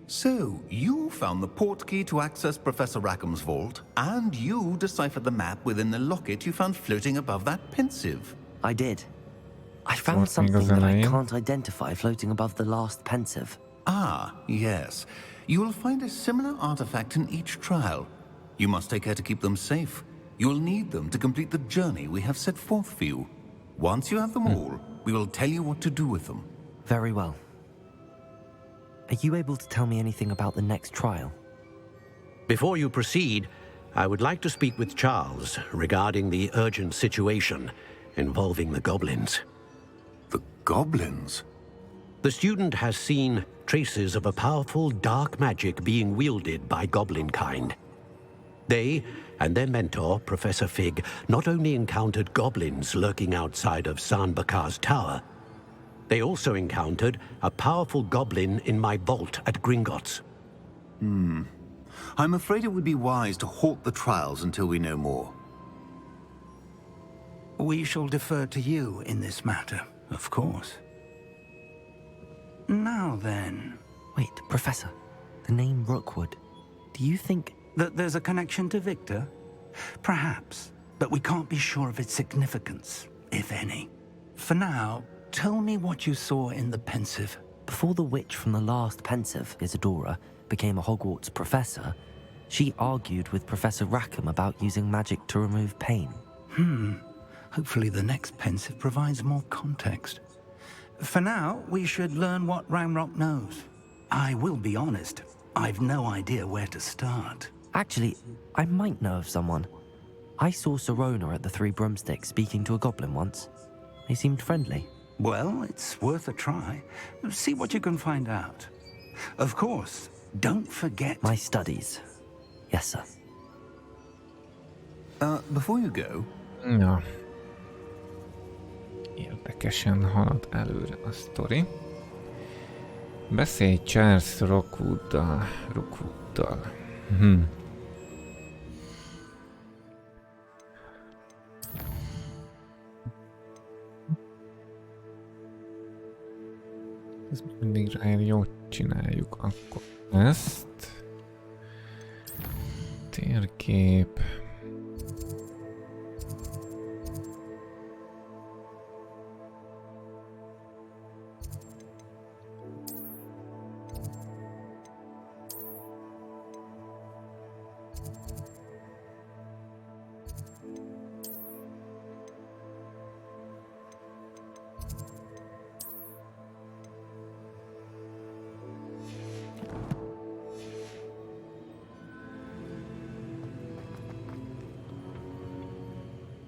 Speaker 5: So, you found the port key to access Professor Rackham's vault, and you deciphered the map within the locket you found floating above that pensive.
Speaker 4: I did. I found something that I can't identify floating above the last pensive.
Speaker 12: Ah, yes. You will find a similar artifact in each trial. You must take care to keep them safe. You will need them to complete the journey we have set forth for you. Once you have them all, we will tell you what to do with them.
Speaker 4: Very well. Are you able to tell me anything about the next trial?
Speaker 6: Before you proceed, I would like to speak with Charles regarding the urgent situation involving the goblins.
Speaker 12: The goblins?
Speaker 6: The student has seen traces of a powerful dark magic being wielded by goblin kind. They and their mentor, Professor Fig, not only encountered goblins lurking outside of Sanbakar's tower, they also encountered a powerful goblin in my vault at Gringotts.
Speaker 12: I'm afraid it would be wise to halt the trials until we know more.
Speaker 5: We shall defer to you in this matter, of course. Now then...
Speaker 4: Wait, Professor. The name Rookwood. Do you think...
Speaker 5: that there's a connection to Victor? Perhaps, but we can't be sure of its significance, if any. For now, tell me what you saw in the pensive.
Speaker 4: Before the witch from the last pensive, Isadora, became a Hogwarts professor, she argued with Professor Rackham about using magic to remove pain.
Speaker 5: Hopefully the next pensive provides more context. For now, we should learn what Ranrock knows. I will be honest, I've no idea where to start.
Speaker 4: Actually, I might know of someone. I saw Sirona at the Three Broomsticks speaking to a goblin once. They seemed friendly.
Speaker 5: Well, it's worth a try. See what you can find out. Of course, don't forget...
Speaker 4: My studies. Yes, sir.
Speaker 12: Before you go...
Speaker 2: Ja. Érdekesen halad előre a sztori. Beszélj Charles Rockwooddal. Ez mindig rájön, jót csináljuk akkor ezt. Térkép.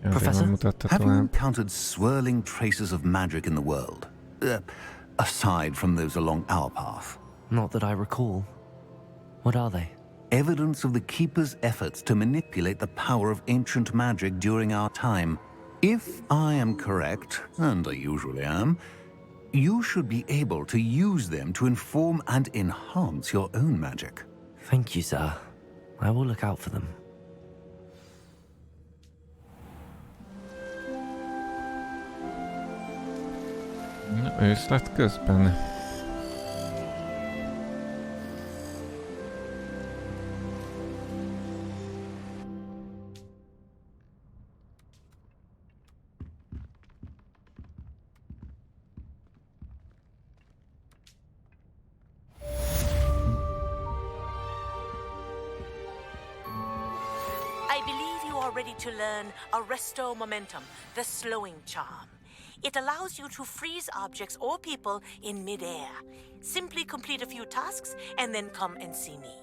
Speaker 12: Professor, have you encountered swirling traces of magic in the world? Aside from those along our path?
Speaker 4: Not that I recall. What are they?
Speaker 12: Evidence of the Keeper's efforts to manipulate the power of ancient magic during our time. If I am correct, and I usually am, you should be able to use them to inform and enhance your own magic.
Speaker 4: Thank you, sir. I will look out for them.
Speaker 2: Őszlet közben.
Speaker 7: I believe you are ready to learn Arresto Momentum, the slowing charm. It allows you to freeze objects or people in mid-air. Simply complete a few tasks and then come and see me.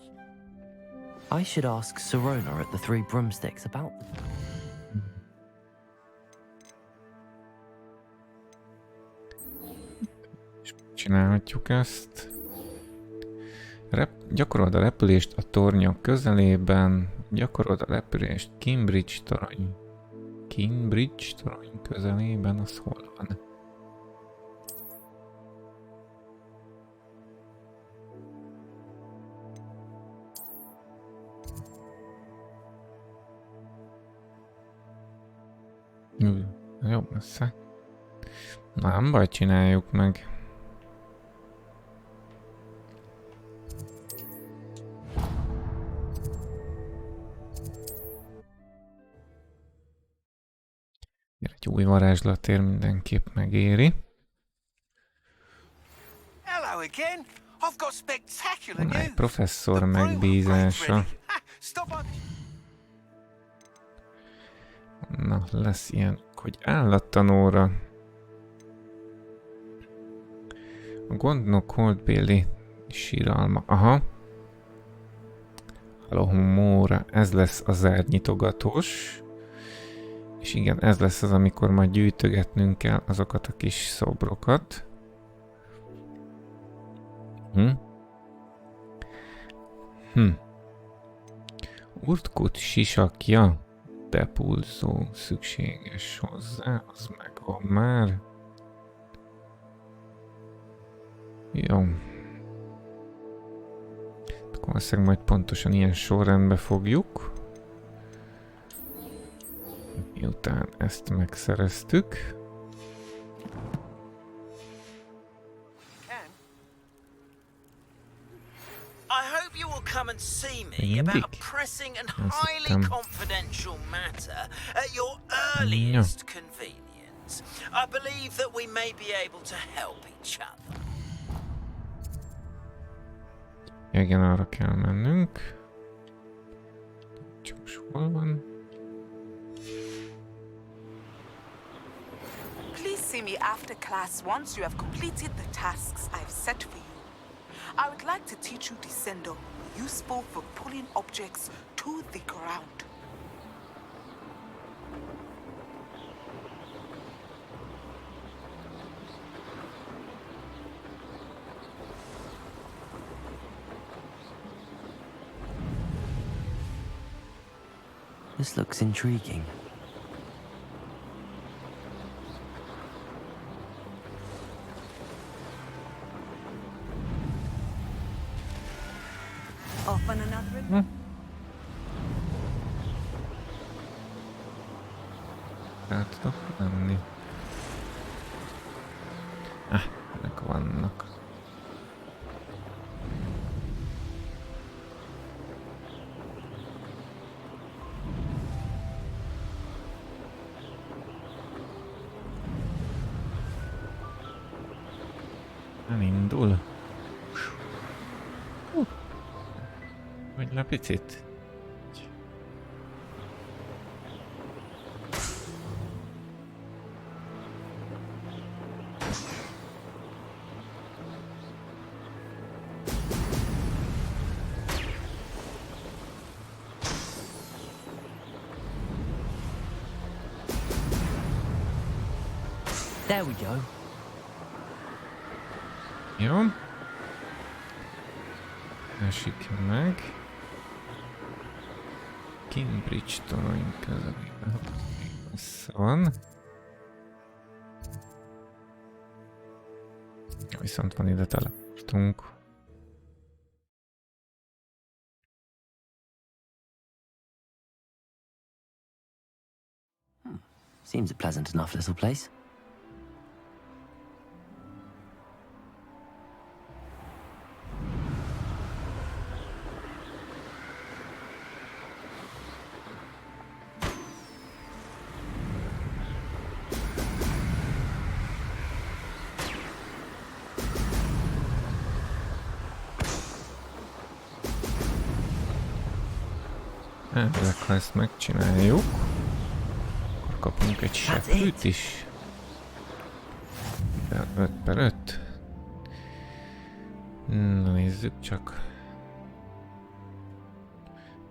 Speaker 4: I should ask Sirona at the Three Broomsticks about...
Speaker 2: Csinálhatjuk ezt. Gyakorold a repülést a tornyok közelében. Gyakorold a repülést Cambridge torony közelében, az hol van? Jó messze. Na, nem baj, csináljuk meg. egy új varázslatért mindenképp megéri.
Speaker 9: Hello again. I've got spectacular
Speaker 2: Van egy
Speaker 9: news.
Speaker 2: professzor megbízása. Na, lesz ilyen, hogy állattanóra. A gondnok holdbéli síralma. Aha. Alohomóra. Ez lesz a zárnyitogatós. És igen, ez lesz az, amikor majd gyűjtögetnünk kell azokat a kis szobrokat. Urtkut sisakja. Depulzó szükséges hozzá. Az megvan már. Jó. Akkor valószínűleg majd pontosan ilyen sorrendbe fogjuk. Miután ezt megszereztük.
Speaker 9: Come and see me about a pressing and highly confidential matter at your earliest convenience. I believe that we may be able to help each other.
Speaker 2: Igen, arra kell mennünk. Csak hol van?
Speaker 13: Please see me after class once you have completed the tasks I've set for you. I would like to teach you descendo, useful for pulling objects to the ground.
Speaker 4: This looks intriguing.
Speaker 8: Off on another.
Speaker 2: Hát tudok menni. Ezek vannak. Elindul. Vagy le picit.
Speaker 4: There we go.
Speaker 2: Jó. Esik meg. Cambridge torony közelében. Messze van. Viszont van ide teleportunk.
Speaker 4: Seems a pleasant enough little place.
Speaker 2: Elvileg, ha ezt megcsináljuk, akkor kapunk egy seprűt is. 5/5. Na nézzük csak.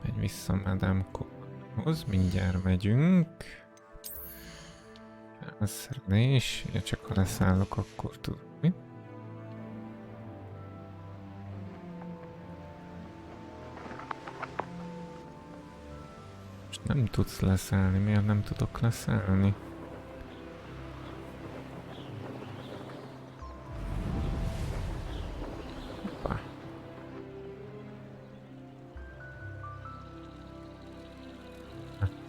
Speaker 2: Megy vissza Madame Cobblehoz, mindjárt megyünk. Felszerelés, csak ha leszállok, akkor tudom mi. Nem tudsz leszállni. Miért nem tudok leszállni? Hoppá.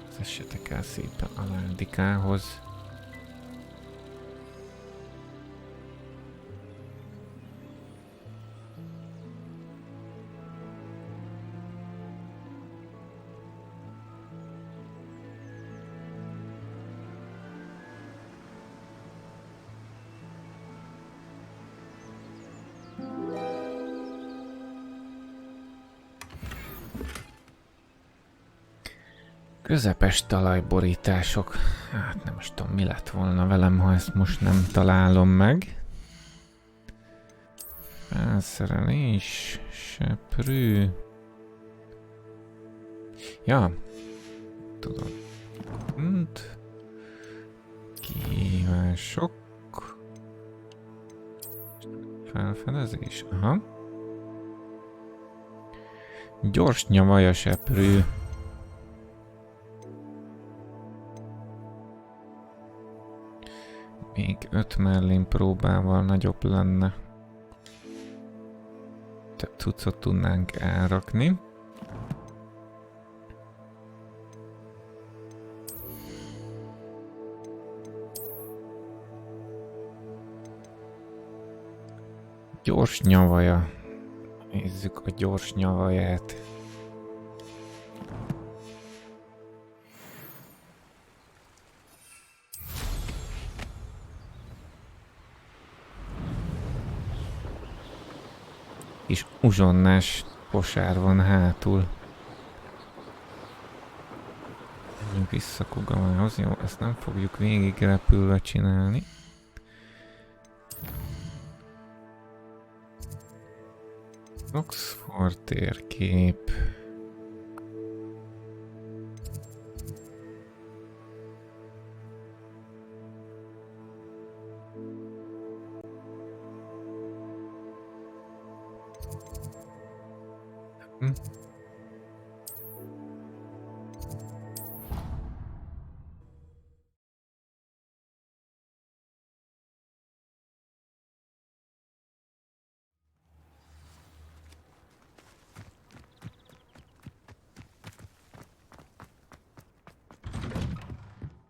Speaker 2: Szessetek el szépen a lándikához. Közepes talajborítások. Hát nem is tudom, mi lett volna velem, ha ezt most nem találom meg. Felszerelés, seprű. Ja, tudom. Kihívások. Felfedezés, aha. Gyors nyavaj a seprű. Még 5 mellén próbával nagyobb lenne. Több cuccot tudnánk elrakni. Gyors nyavaja. Nézzük a gyors nyavaját. És uzsonnás kosár van hátul. Menjünk vissza Kugamához. Jó, ezt nem fogjuk végig repülve csinálni. Oxford térkép.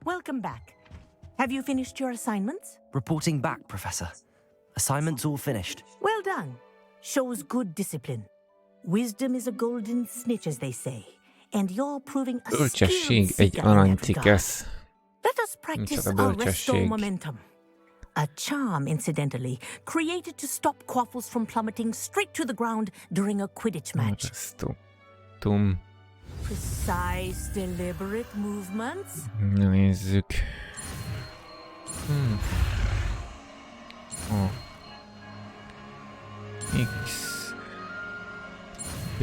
Speaker 8: Welcome back. Have you finished your assignments?
Speaker 4: Reporting back, Professor. Assignments all finished.
Speaker 8: Well done. Shows good discipline. Wisdom is a golden snitch, as they say, and you're proving a
Speaker 2: Bölcsesség egy aranytikesz.
Speaker 8: Let us practice our restore momentum. A charm, incidentally, created to stop quaffles from plummeting straight to the ground during a Quidditch match. Precise, deliberate movements.
Speaker 2: Nézzük. X. B.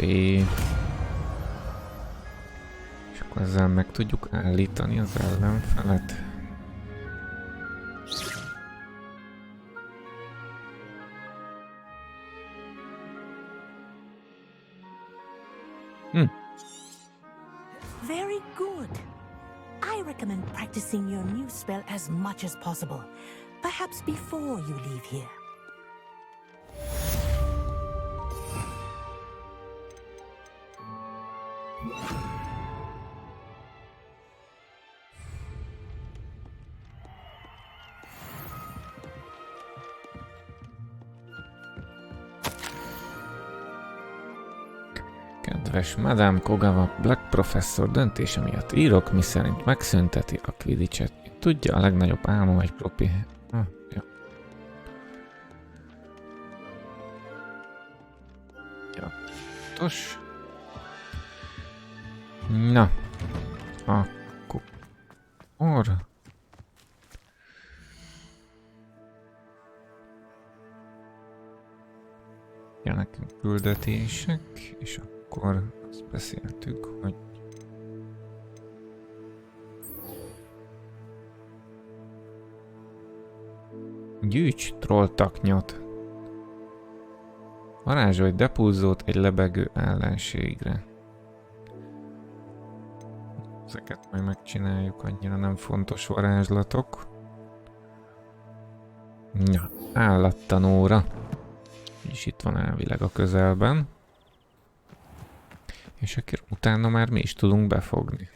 Speaker 2: És akkor ezzel meg tudjuk állítani az ellenfelet.
Speaker 8: Very good. I recommend practicing your new spell as much as possible, perhaps before you leave here.
Speaker 2: Kedves Madame Kogawa, Black Professor döntése miatt írok, miszerint megszünteti a Quidditchet. Tudja, a legnagyobb álmom egy propi... Ja. Jatos. Na. Akkor... Ja, nekünk küldetések, és akkor azt beszéltük, hogy gyűjts trolltaknyot. Varázsolj depulzót egy lebegő ellenségre. Ezeket majd megcsináljuk, annyira nem fontos varázslatok. Na, állattanóra. És itt van elvileg a közelben. És akkor utána már mi is tudunk befogni.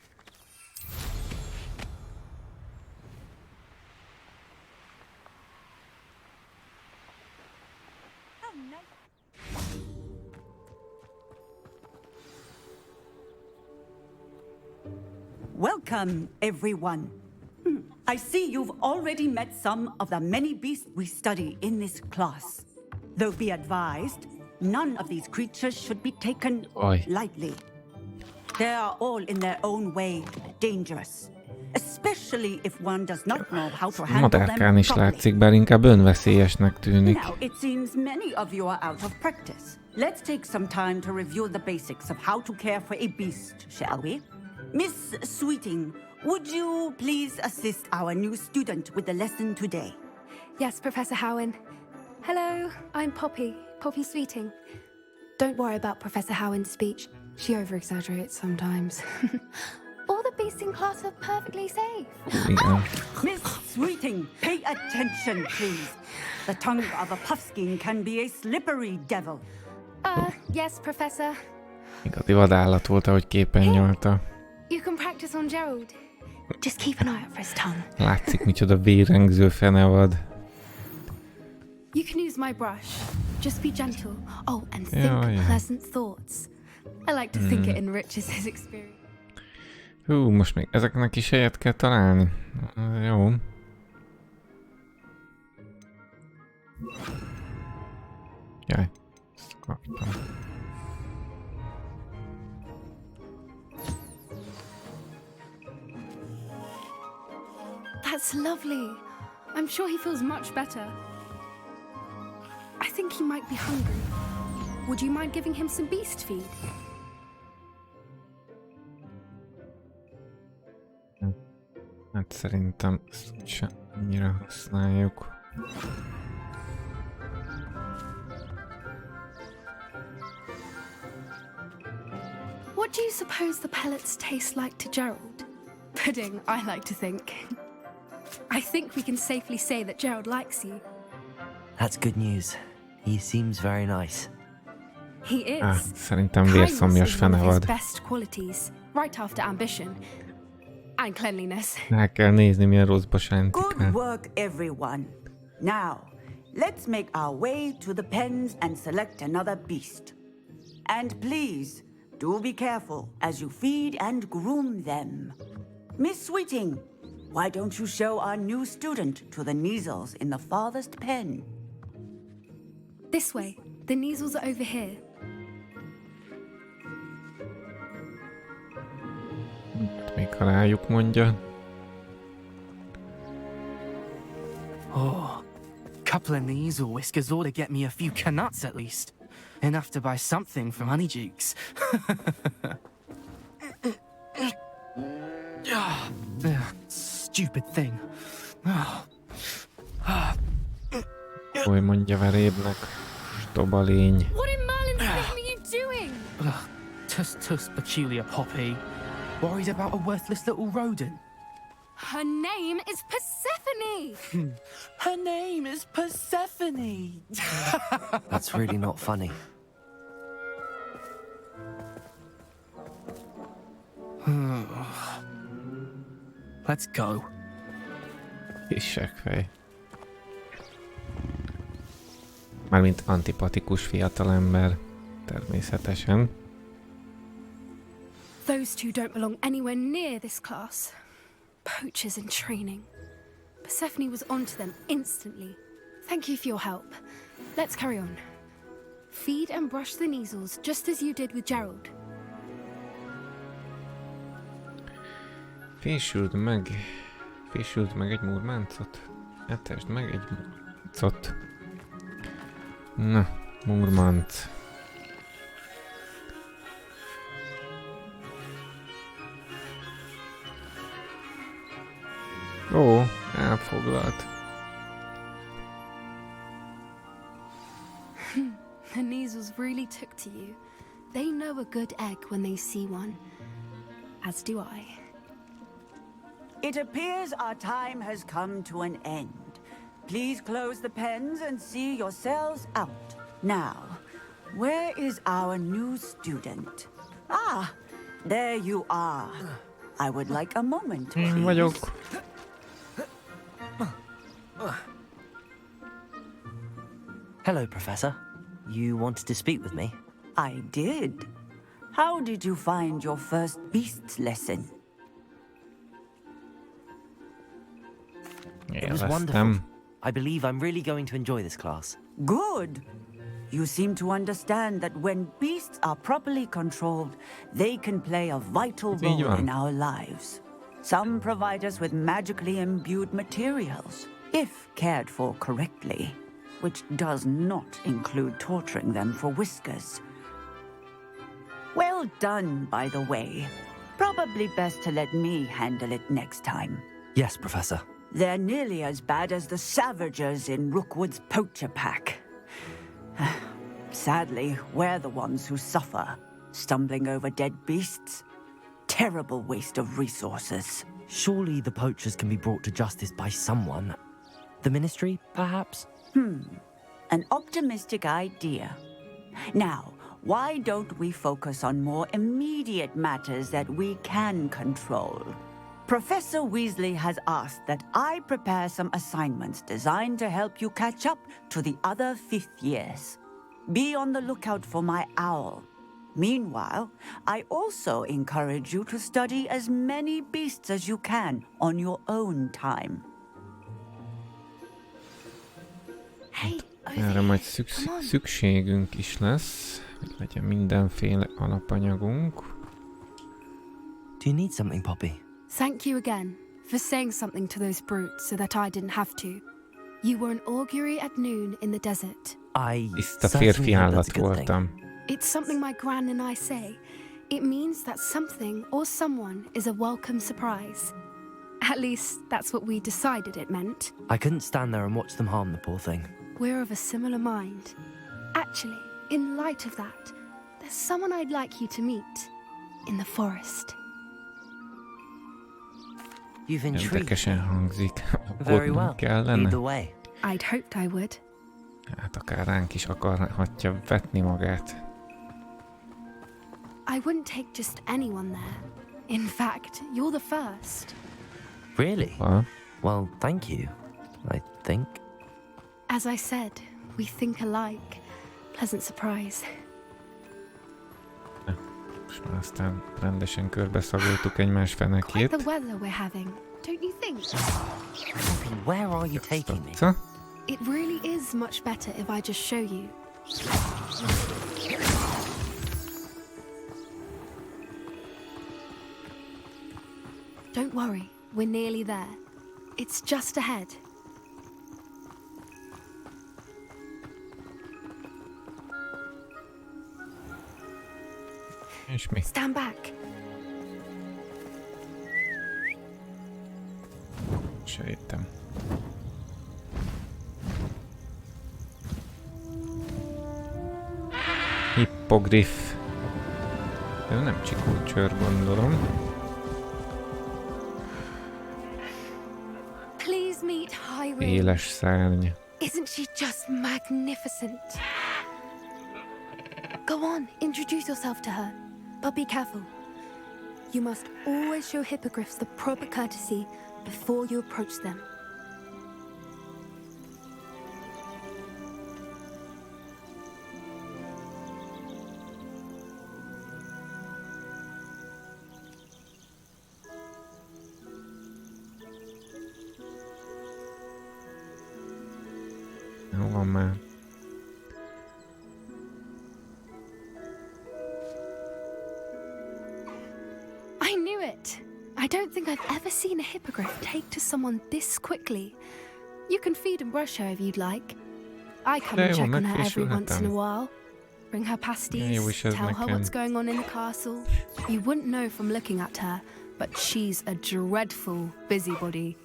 Speaker 14: Welcome, everyone. I see you've already met some of the many beasts we study in this class. Though be advised, none of these creatures should be taken lightly. They are all in their own way dangerous, especially if one does not know how to handle them
Speaker 2: Madárkán is
Speaker 14: properly.
Speaker 2: látszik, bár inkább önveszélyesnek tűnik.
Speaker 14: Now, it seems many of you are out of practice. Let's take some time to review the basics of how to care for a beast, shall we? Miss Sweeting, would you please assist our new student with the lesson today?
Speaker 15: Yes, Professor Howen. Hello, I'm Poppy Sweeting. Don't worry about Professor Howen's speech. She over-exaggerates sometimes. All the beasts in class are perfectly safe.
Speaker 14: Miss Sweeting, pay attention, please. The tongue of a puffskein can be a slippery devil.
Speaker 15: Yes, Professor.
Speaker 2: Igazi vadállat volt, ahogy képen nyolta.
Speaker 15: You can practice on Gerald. Just keep an eye out for his tongue.
Speaker 2: Látszik, micsoda vérengző fenevad.
Speaker 15: You can use my brush. Just be gentle. Oh, and think pleasant thoughts. I like to think it enriches his experience.
Speaker 2: Most még ezeknek is helyet kell találni. Jó. Jaj. Ezt kaptam.
Speaker 15: That's lovely. I'm sure he feels much better. I think he might be hungry. Would you mind giving him some beast feed?
Speaker 2: Hát szerintem ezt sem annyira használjuk.
Speaker 15: What do you suppose the pellets taste like to Gerald? Pudding, I like to think. I think we can safely say that Gerald likes you.
Speaker 4: That's good news. He seems very nice.
Speaker 15: He is.
Speaker 2: Szerintem vérszomjas fenevad.
Speaker 15: Best qualities, right after ambition and cleanliness.
Speaker 2: El kell nézni, milyen rosszba sántikál.
Speaker 14: Good work, everyone. Now, let's make our way to the pens and select another beast. And please, do be careful as you feed and groom them. Miss Sweeting, why don't you show our new student to the Neasels in the farthest pen?
Speaker 15: This way. The Neasels are over here.
Speaker 2: Még ha rájuk mondja.
Speaker 16: Oh, couple of Neasel whiskers ought to get me a few canuts at least. Enough to buy something from Honeydukes. Stupid thing.
Speaker 2: Oly mondja verébnek. Stoba lény.
Speaker 15: What in Merlin's name are you doing?
Speaker 16: Tuss peculiar Poppy. Worried about a worthless little rodent.
Speaker 15: Her name is Persephone!
Speaker 16: Her name is Persephone!
Speaker 4: That's really not funny.
Speaker 16: Let's go.
Speaker 2: Kissekfej. Mármint antipatikus fiatalember, természetesen.
Speaker 15: Those two don't belong anywhere near this class. Poachers in training. Persephone was onto them instantly. Thank you for your help. Let's carry on. Feed and brush the Neasels just as you did with Gerald.
Speaker 2: Fésüld meg egy murmáncot. Etesd meg egy murmáncot. Na, murmánc. Ó, elfoglalt.
Speaker 15: The Neasels really took to you. They know a good egg when they see one. As do I.
Speaker 14: It appears our time has come to an end. Please close the pens and see yourselves out. Now, where is our new student? Ah, there you are. I would like a moment, please.
Speaker 2: Vagyok.
Speaker 4: Hello, Professor. You wanted to speak with me?
Speaker 14: I did. How did you find your first beasts lesson?
Speaker 4: It was wonderful. I believe I'm really going to enjoy this class.
Speaker 14: Good. You seem to understand that when beasts are properly controlled, they can play a vital role in our lives. Some provide us with magically imbued materials, if cared for correctly, which does not include torturing them for whiskers. Well done, by the way. Probably best to let me handle it next time.
Speaker 4: Yes, Professor.
Speaker 14: They're nearly as bad as the Savagers in Rookwood's poacher pack. Sadly, we're the ones who suffer, stumbling over dead beasts. Terrible waste of resources.
Speaker 4: Surely the poachers can be brought to justice by someone. The Ministry, perhaps?
Speaker 14: An optimistic idea. Now, why don't we focus on more immediate matters that we can control? Professor Weasley has asked that I prepare some assignments designed to help you catch up to the other fifth years. Be on the lookout for my owl. Meanwhile, I also encourage you to study as many beasts as you can on your own time.
Speaker 2: Erre majd szükségünk is lesz, hogy legyen mindenféle alapanyagunk.
Speaker 4: Do you need something, Poppy?
Speaker 15: Thank you again for saying something to those brutes so that I didn't have to. You were an augury at noon in the desert.
Speaker 2: Tiszta férfi állat voltam.
Speaker 15: It's something my gran and I say. It means that something or someone is a welcome surprise. At least, that's what we decided it meant.
Speaker 4: I couldn't stand there and watch them harm the poor thing.
Speaker 15: We're of a similar mind. Actually, in light of that, there's someone I'd like you to meet. In the forest.
Speaker 4: You've intrigued.
Speaker 2: Érdekesen hangzik.
Speaker 4: Very well. Lead the way.
Speaker 15: I'd hoped I would.
Speaker 2: Hát akár ránk is akarhatja vetni magát.
Speaker 15: I wouldn't take just anyone there. In fact, you're the first.
Speaker 4: Really?
Speaker 2: What?
Speaker 4: Well, thank you, I think.
Speaker 15: As I said, we think alike. Pleasant surprise.
Speaker 2: Most már aztán rendesen körbeszagoltuk egymás
Speaker 15: Quite
Speaker 2: fenekét.
Speaker 15: the weather we're having, don't you think?
Speaker 4: Where are you taking me?
Speaker 15: It really is much better if I just show you. Don't worry, we're nearly there. It's just ahead.
Speaker 2: És mi?
Speaker 15: Stand back.
Speaker 2: Sejtem. Hippogriff. Ez nem csikulcsőr, gondolom.
Speaker 15: Please meet Hyrule.
Speaker 2: Éles szárny.
Speaker 15: Isn't she just magnificent? Go on, introduce yourself to her. But be careful. You must always show hippogriffs the proper courtesy before you approach them.
Speaker 2: Jó van már.
Speaker 15: I knew it! I don't think I've ever seen a hippogriff take to someone this quickly. You can feed and brush her if you'd like. I come and check on her every once in a while. Bring her pasties, tell her what's going on in the castle. You wouldn't know from looking at her, but she's a dreadful busybody.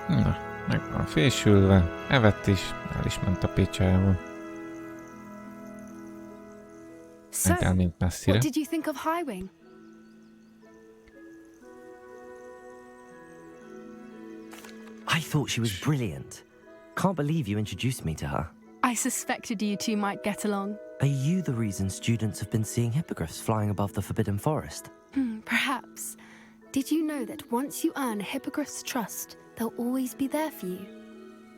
Speaker 2: Na, meg van fésülve, evett is, el is ment a picsába.
Speaker 15: So,
Speaker 2: Elment messzire.
Speaker 15: what did you think of Highwing?
Speaker 4: I thought she was brilliant. Can't believe you introduced me to her.
Speaker 15: I suspected you two might get along.
Speaker 4: Are you the reason students have been seeing hippogriffs flying above the Forbidden Forest?
Speaker 15: Perhaps. Did you know that once you earn a hippogriff's trust, they'll always be there for you?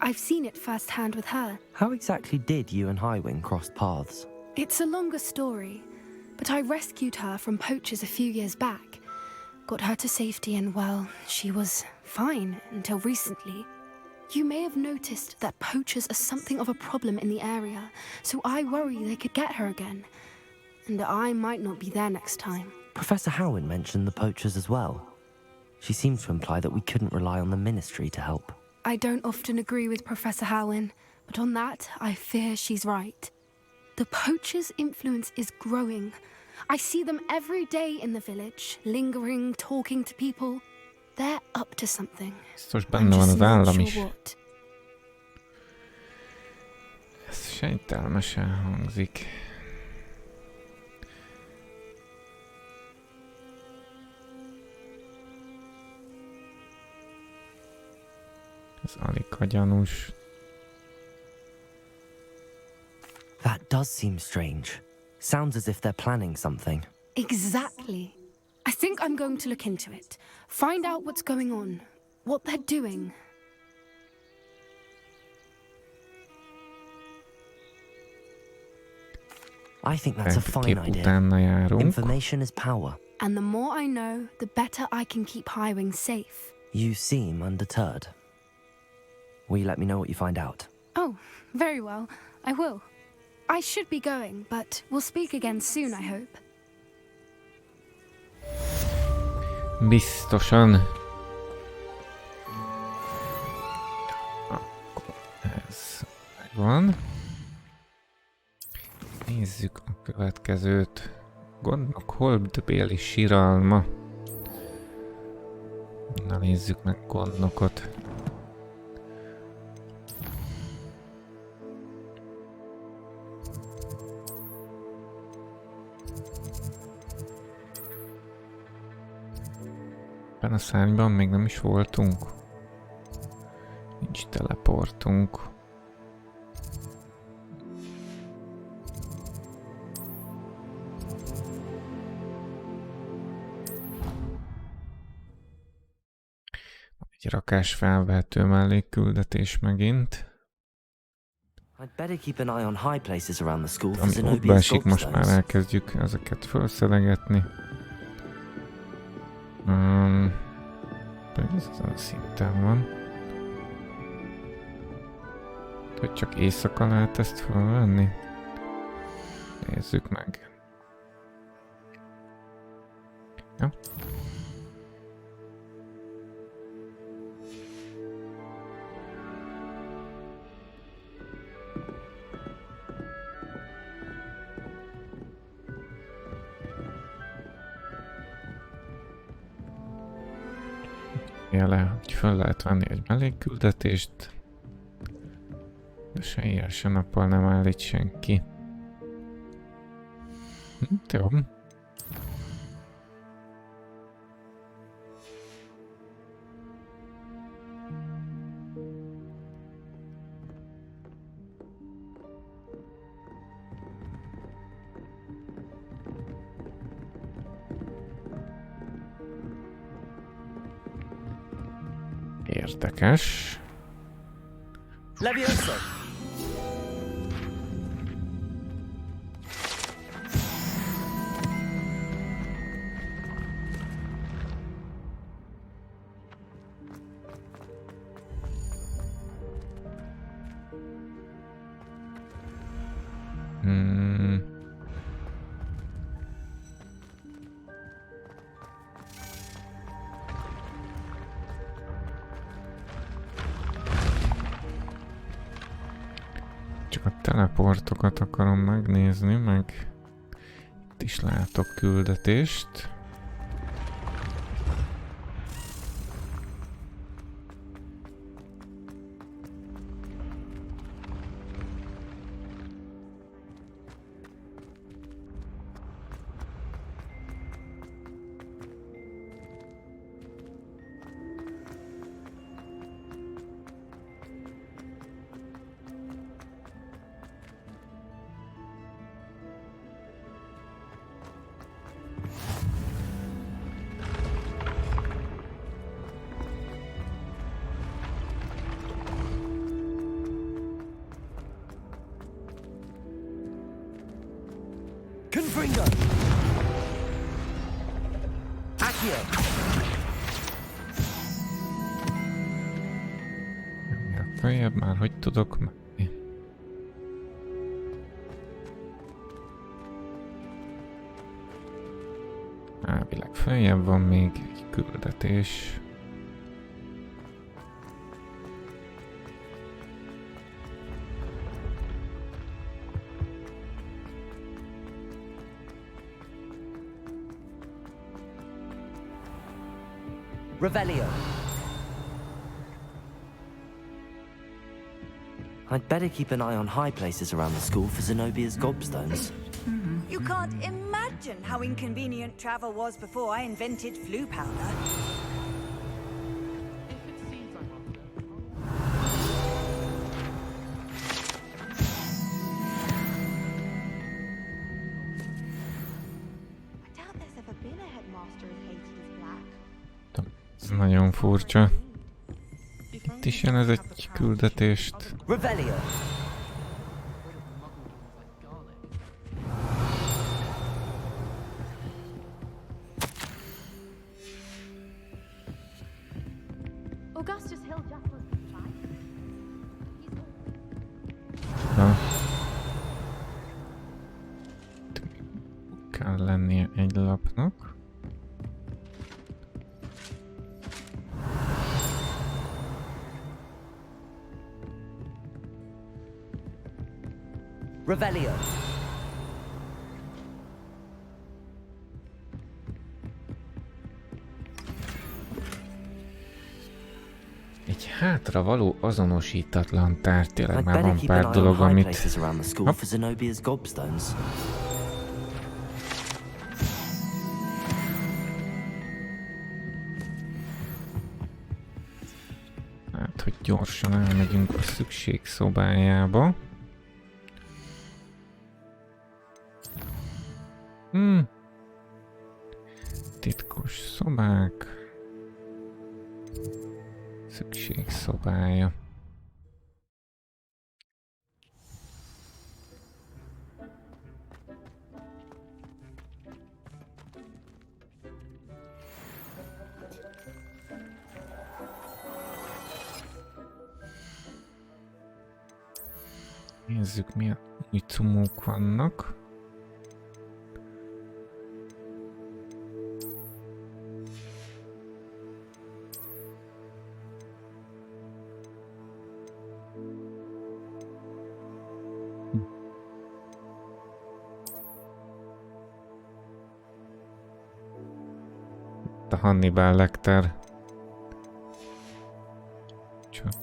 Speaker 15: I've seen it firsthand with her.
Speaker 4: How exactly did you and Highwing cross paths?
Speaker 15: It's a longer story, but I rescued her from poachers a few years back. Got her to safety and, well, she was fine until recently. You may have noticed that poachers are something of a problem in the area, so I worry they could get her again. And I might not be there next time.
Speaker 4: Professor Howin mentioned the poachers as well. She seems to imply that we couldn't rely on the Ministry to help.
Speaker 15: I don't often agree with Professor Howin, but on that, I fear she's right. The poachers' influence is growing. I see them every day in the village, lingering, talking to people. They're up to something.
Speaker 2: Biztos benne van az állam is. Ez sejtelmesen hangzik. Ez alig ha gyanús.
Speaker 4: That does seem strange. Sounds as if they're planning something.
Speaker 15: Exactly. I think I'm going to look into it. Find out what's going on. What they're doing.
Speaker 4: I think that's a fine idea. Information is power.
Speaker 15: And the more I know, the better I can keep Highwing safe.
Speaker 4: You seem undeterred. Will you let me know what you find out?
Speaker 15: Oh, very well. I will. I should be going, but we'll speak again soon, I hope.
Speaker 2: Biztosan. Akkor ez megvan. Nézzük a következőt. Gondnok holdbéli síralma. Na nézzük meg gondnokot. Ebben a szárnyban még nem is voltunk. Nincs teleportunk. Egy rakás felvehető mellékküldetés megint. Ami úgy beesik, most már elkezdjük ezeket felszedegetni. Ez ezen a szinten van. Hogy csak éjszaka lehet ezt felvenni? Nézzük meg. Ja. Jele, hogy fel lehet venni egy mellékküldetést, de se ilyen, se nappal nem állít senki. Jó. Érdekes.
Speaker 4: Leviosa!
Speaker 2: Csak a teleportokat akarom megnézni, meg itt is látok küldetést.
Speaker 4: Fringo! Accio!
Speaker 2: Följebb már hogy tudok menni? Elvileg följebb van még egy küldetés.
Speaker 4: Revelio. I'd better keep an eye on high places around the school for Zenobia's gobstones.
Speaker 14: You can't imagine how inconvenient travel was before I invented flu powder.
Speaker 2: Ez nagyon furcsa. Itt is jön ez egy küldetést.
Speaker 4: Revelio.
Speaker 2: Na. Kell lennie egy lapnak.
Speaker 4: Revelio.
Speaker 2: Egy hátravaló azonosítatlan tár, tényleg már van pár dolog, amit... Hopp. Hát, hogy gyorsan elmegyünk a szükségszobájába. Titkos szobák. Szükségszobája. Nézzük, milyen új cumók vannak. A Hannibal Lecter. Csak.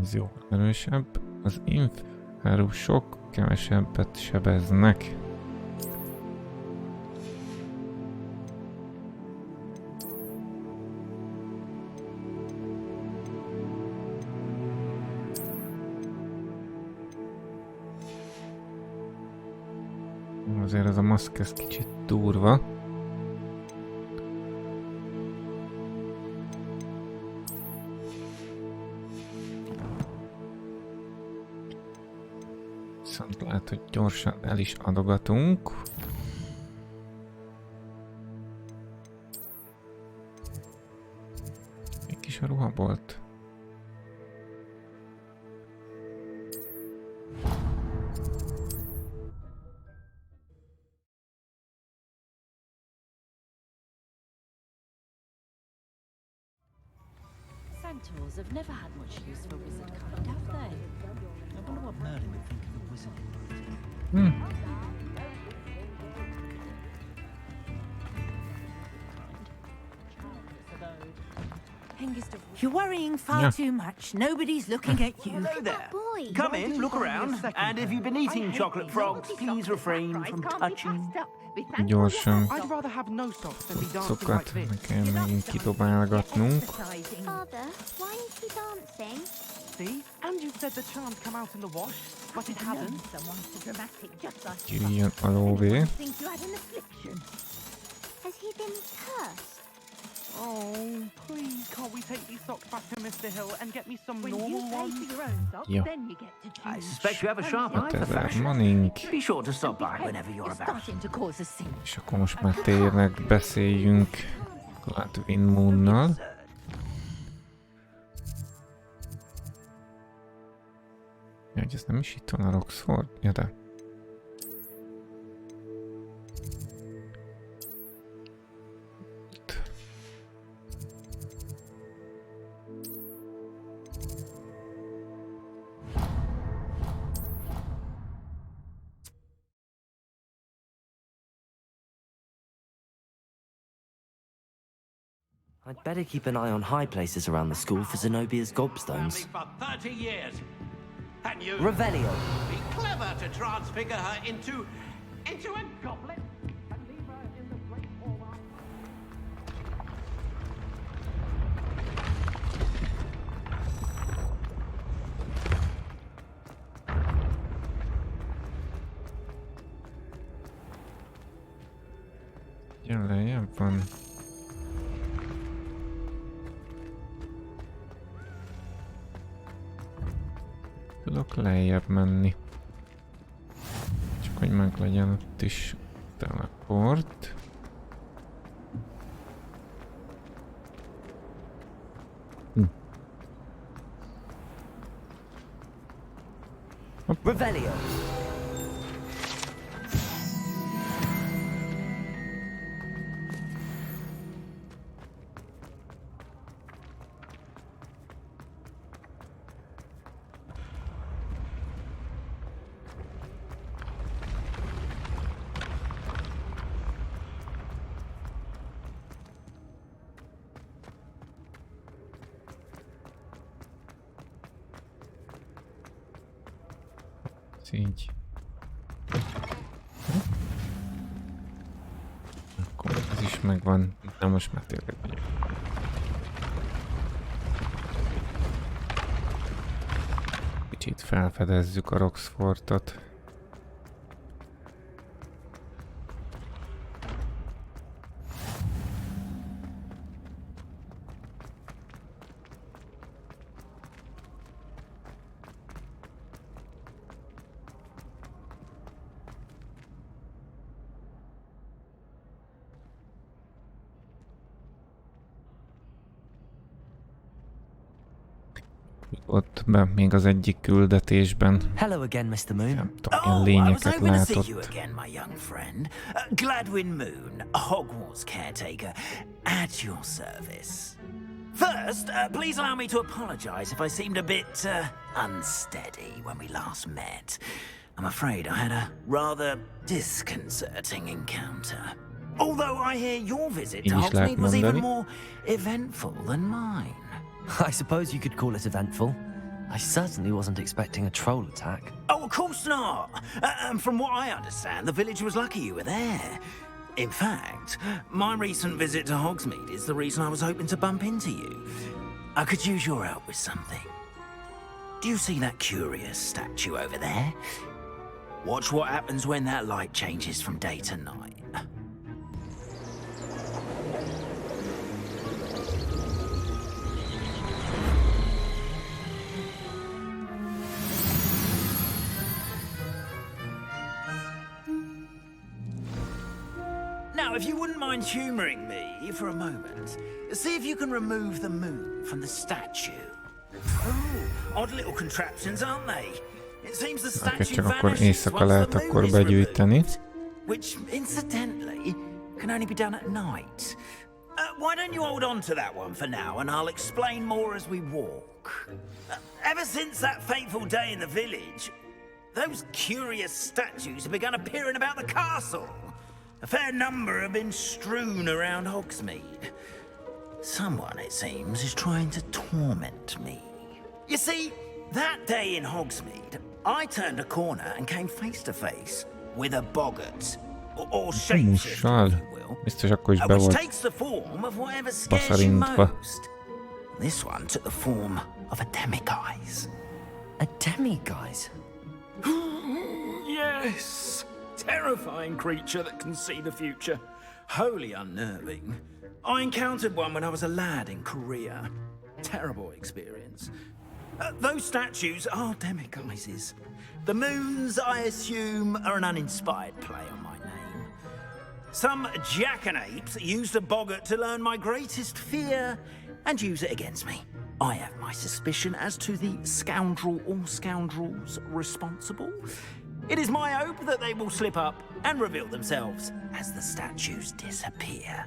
Speaker 2: Ez jó, erősebb. Az infárusok kevesebbet sebeznek. Azért ez a maszk, ez kicsit durva. Viszont lehet, hogy gyorsan el is adogatunk. Mégis a ruhabolt.
Speaker 17: Centaurs have never had much use for wizard kind, have they? I wonder what Merlin would think of a wizard.
Speaker 8: You're worrying far too much. Nobody's looking at you.
Speaker 18: Hello there. Come in, look around, and if you've been eating chocolate frogs, please refrain from touching.
Speaker 2: Gyorsan
Speaker 16: I'd rather have no socks than be dancing like
Speaker 2: szokat
Speaker 16: this.
Speaker 2: meg kell megint kidobálgatnunk.
Speaker 19: Father, why aren't you dancing?
Speaker 16: See? And you said the charms come out in the wash, but it hasn't.
Speaker 2: Jöjjön a lóvé.
Speaker 19: Has he been cursed?
Speaker 16: Oh, please, can't we take these socks back to Mr. Hill and get me some normal ones?
Speaker 2: Jó.
Speaker 18: I suspect you have a sharp eye for
Speaker 2: 5000
Speaker 18: fashion.
Speaker 2: manink.
Speaker 18: Be sure to stop by whenever you're about.
Speaker 2: És akkor most már tényleg beszéljünk Gladwin Moonnal. Ja, hogy ez nem is itt van a Roxford? Ja, de. Itt.
Speaker 4: I'd better keep an eye on high places around the school for Zenobia's gobstones.
Speaker 6: For 30 years. And you
Speaker 4: Revelio.
Speaker 6: be clever to transfigure her into a goblet and leave her in the great hall.
Speaker 2: Jön lejjebb van. Tudok lejjebb menni. Csak hogy meg legyen ott is teleport.
Speaker 4: Revelio.
Speaker 2: Így. Akkor ez is megvan. Na most már tényleg vagyok. Kicsit felfedezzük a Roxfortot. Ott be még az egyik küldetésben.
Speaker 4: Hello again, Mr. Moon.
Speaker 2: Nem tudom, ilyen lényeket látott.
Speaker 9: You again, my young friend. Gladwin Moon, Hogwarts caretaker, at your service. First, please allow me to apologize if I seemed a bit unsteady when we last met. I'm afraid I had a rather disconcerting encounter. Although I hear your visit to Hogsmeade was even more eventful than mine.
Speaker 4: I suppose you could call it eventful. I certainly wasn't expecting a troll attack.
Speaker 9: Oh, of course not. And from what I understand, the village was lucky you were there. In fact, my recent visit to Hogsmeade is the reason I was hoping to bump into you. I could use your help with something. Do you see that curious statue over there? Watch what happens when that light changes from day to night. Now, if you wouldn't mind humouring me for a moment, see if you can remove the moon from the statue. Oh, odd little contraptions, aren't they? It seems the statue vanishes once the moon is removed, which, incidentally, can only be done at night. Why don't you hold on to that one for now, and I'll explain more as we walk. Ever since that fateful day in the village, those curious statues have begun appearing about the castle. A fair number have been strewn around Hogsmeade. Someone, it seems, is trying to torment me. You see, that day in Hogsmeade, I turned a corner and came face to face with a boggart, or shapeshifter, if you will, which takes the form of whatever scares you most. This one took the form of a demiguise.
Speaker 4: A demiguise?
Speaker 9: Yes! Terrifying creature that can see the future. Wholly unnerving. I encountered one when I was a lad in Korea. Terrible experience. Those statues are demiguises. The moons, I assume, are an uninspired play on my name. Some jackanapes used a boggart to learn my greatest fear and use it against me. I have my suspicion as to the scoundrel or scoundrels responsible. It is my hope that they will slip up and reveal themselves as the statues disappear.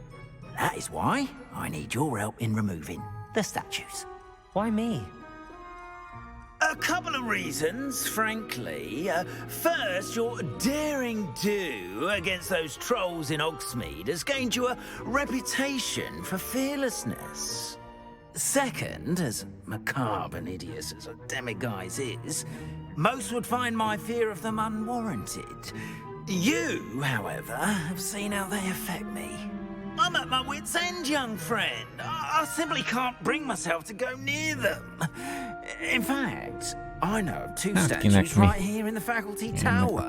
Speaker 9: That is why I need your help in removing the statues.
Speaker 4: Why me?
Speaker 9: A couple of reasons, frankly. First, your daring do against those trolls in Hogsmeade has gained you a reputation for fearlessness. Second, as macabre and hideous as a demiguise is, most would find my fear of them unwarranted. You, however, have seen how they affect me. I'm at my wit's end, young friend. I simply can't bring myself to go near them. In fact, I know of two statues right here in the faculty tower.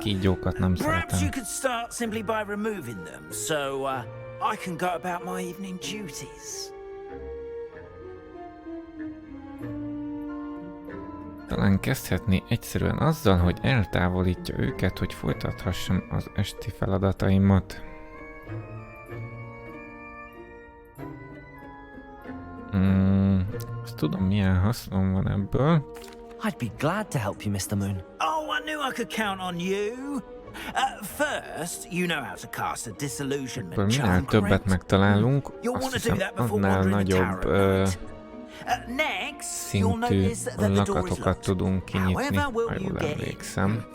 Speaker 9: Perhaps you could start simply by removing them, so I can go about my evening duties.
Speaker 2: Talán kezdhetné egyszerűen azzal, hogy eltávolítja őket, hogy folytathassam az esti feladataimat. Azt tudom, milyen hasznom van ebből.
Speaker 4: I'd be glad to help you, Mr. Moon.
Speaker 9: Oh, I knew I could count on you. First, you know how to cast a disillusionment charm,
Speaker 2: minél többet megtalálunk, azt hiszem annál nagyobb szintű lakatokat tudunk kinyitni, ha jól emlékszem.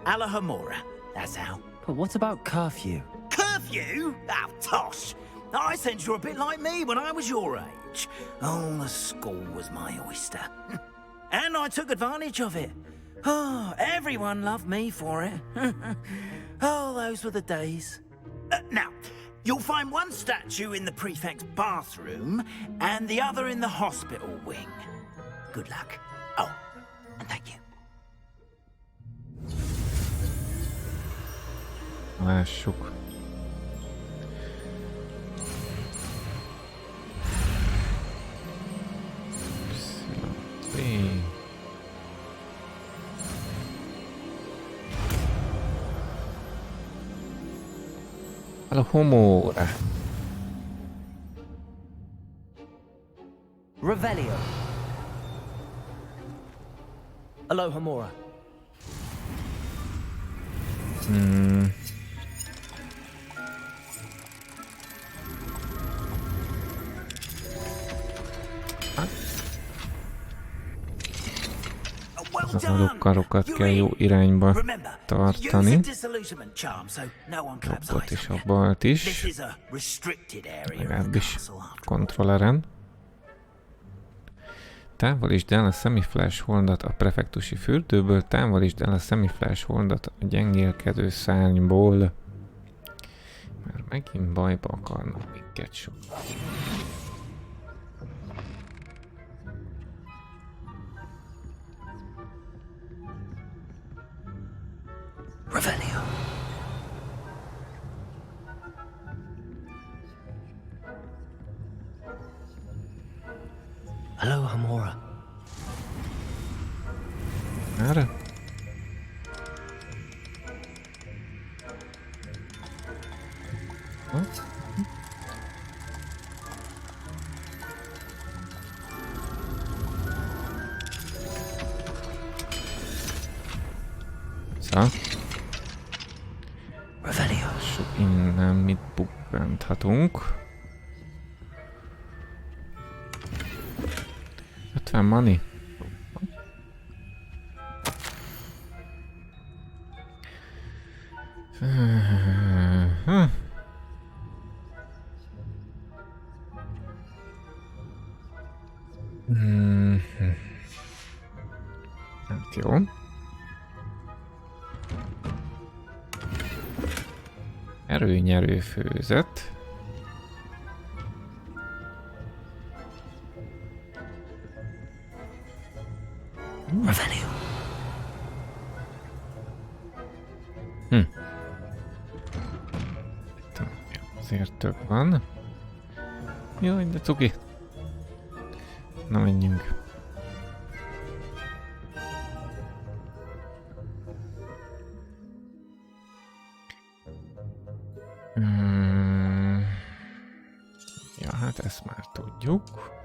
Speaker 9: Alahamora, that's how.
Speaker 4: But what about curfew?
Speaker 9: Curfew? Oh, tosh! I sense you're a bit like me when I was your age. Oh, the school was my oyster. And I took advantage of it. Oh, everyone loved me for it. Oh, those were the days. Now, you'll find one statue in the prefect's bathroom and the other in the hospital wing. Good luck. Oh, and thank you.
Speaker 2: Lássuk. Alahomora.
Speaker 4: Revelio. Alohomora.
Speaker 2: Az adókarokat kell jó irányba tartani. Jobbot és a balt is. Legalábbis kontrolleren. Távolítsd el a semiflash holdat a prefektusi fürdőből, távolítsd el a semiflash holdat a gyengélkedő szárnyból. Már megint bajba akarnak minket sok.
Speaker 4: Revelio. Alohomora.
Speaker 2: Erre? Szóval. Sok innen mit bukkanthatunk. 50 money. Jó. Erőnyerő főzet. Azért több van. Jaj, de cuki. Na, menjünk. Ja, hát ezt már tudjuk.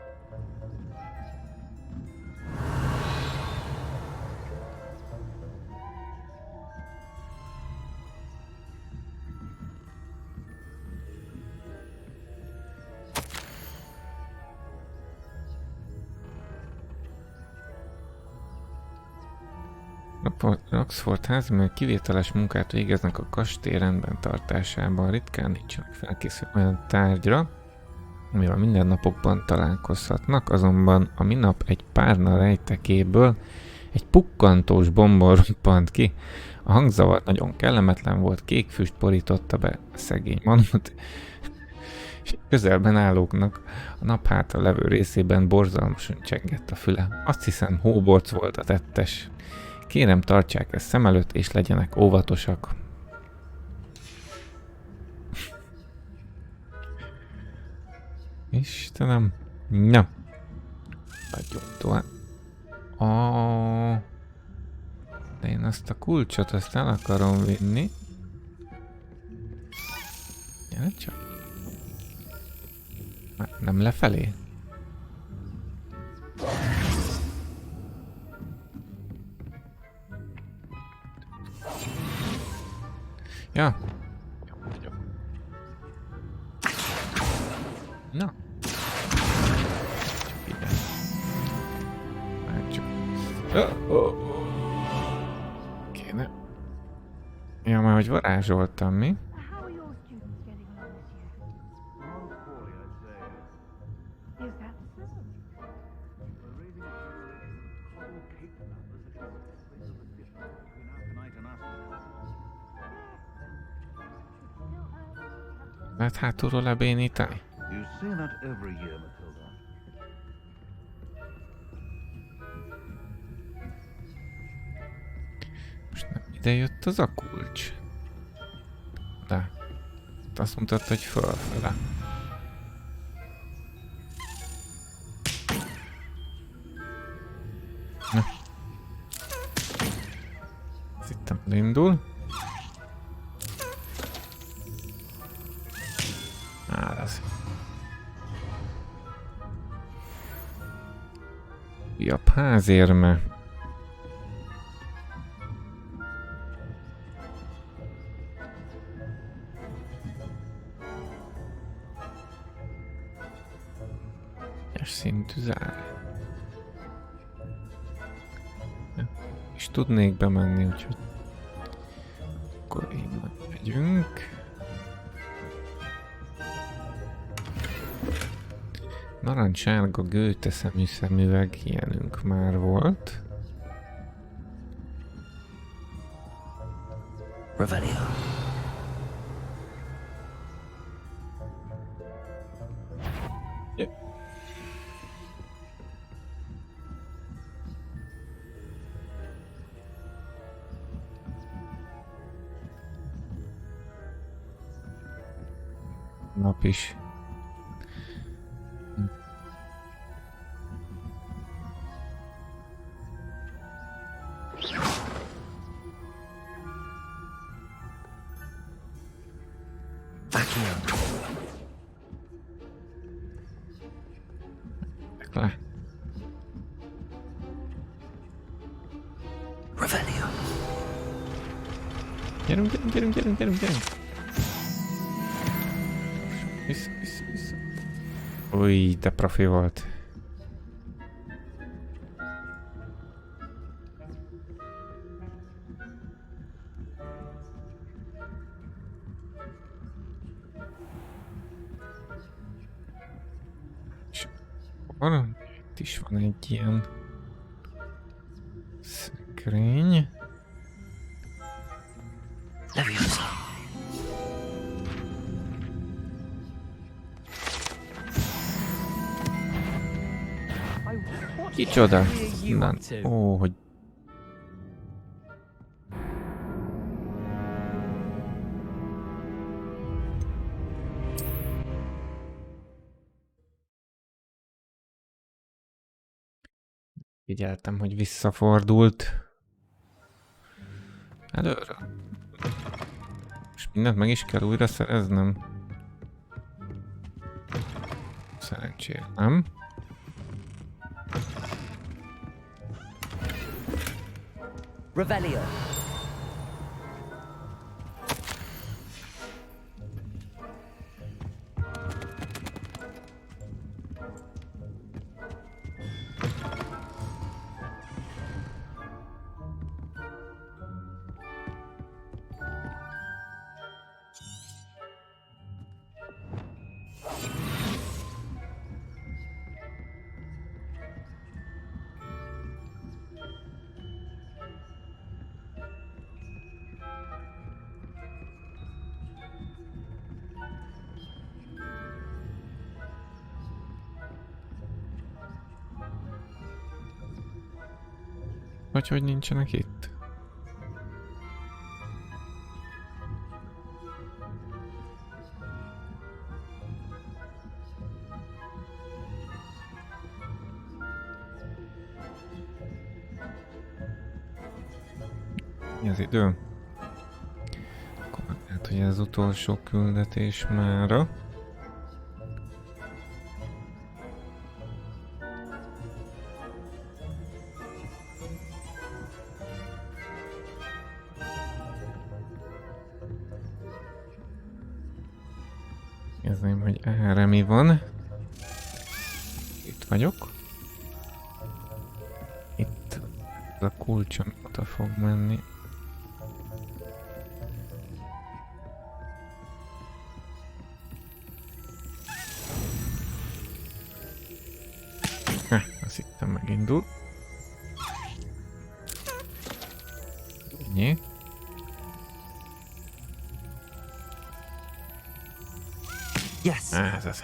Speaker 2: Oxford házi, mert kivételes munkát végeznek a kastély rendben tartásában, ritkán nincsenek felkészülve olyan tárgyra, amivel mindennapokban találkozhatnak, azonban a minap egy párna rejtekéből egy pukkantós bomba roppant ki. A hangzavar nagyon kellemetlen volt, kék füst borította be a szegény manót, és közelben állóknak a nap hátra levő részében borzalmasan csengett a füle. Azt hiszem, hóborc volt a tettes. Kérem, tartsák ezt szem előtt, és legyenek óvatosak. Istenem. Na. Adjunk tovább. De én azt a kulcsot, azt el akarom vinni. Gyere csak. Nem lefelé? Ja. Na. Ide. Csak. Kéne. Ja, már hogy varázsoltam, mi? Lehet hátulról lebénítani? Most nem ide jött az a kulcs. De azt mutatta, hogy fölfele. Na. Ez itt elindul. Ez. Jobb házérme. És szintű zár. És tudnék bemenni, úgyhogy akkor innen megyünk. Narancssárga gőteszemű szemüveg, ilyenünk már volt.
Speaker 4: Revelio.
Speaker 2: Nap is. Le.
Speaker 4: Revelio.
Speaker 2: Gyerünk. Vissza. Új, de profi volt. Itt is van egy ilyen szög. szekrény. Kicsoda? Ó, hogy... Figyeltem, hogy visszafordult. Előre. És mindent meg is kell újra szereznem. Szerencsére, nem?
Speaker 4: Revelio.
Speaker 2: Vagy hogy nincsenek itt? Mi az idő? Akkor hát, hogy az utolsó küldetés mára. Nézném, hogy erre mi van. Itt vagyok. Itt a kulcsom oda fog menni. Azt hittem megindul. Ennyi.
Speaker 4: Yes.
Speaker 2: Ez az.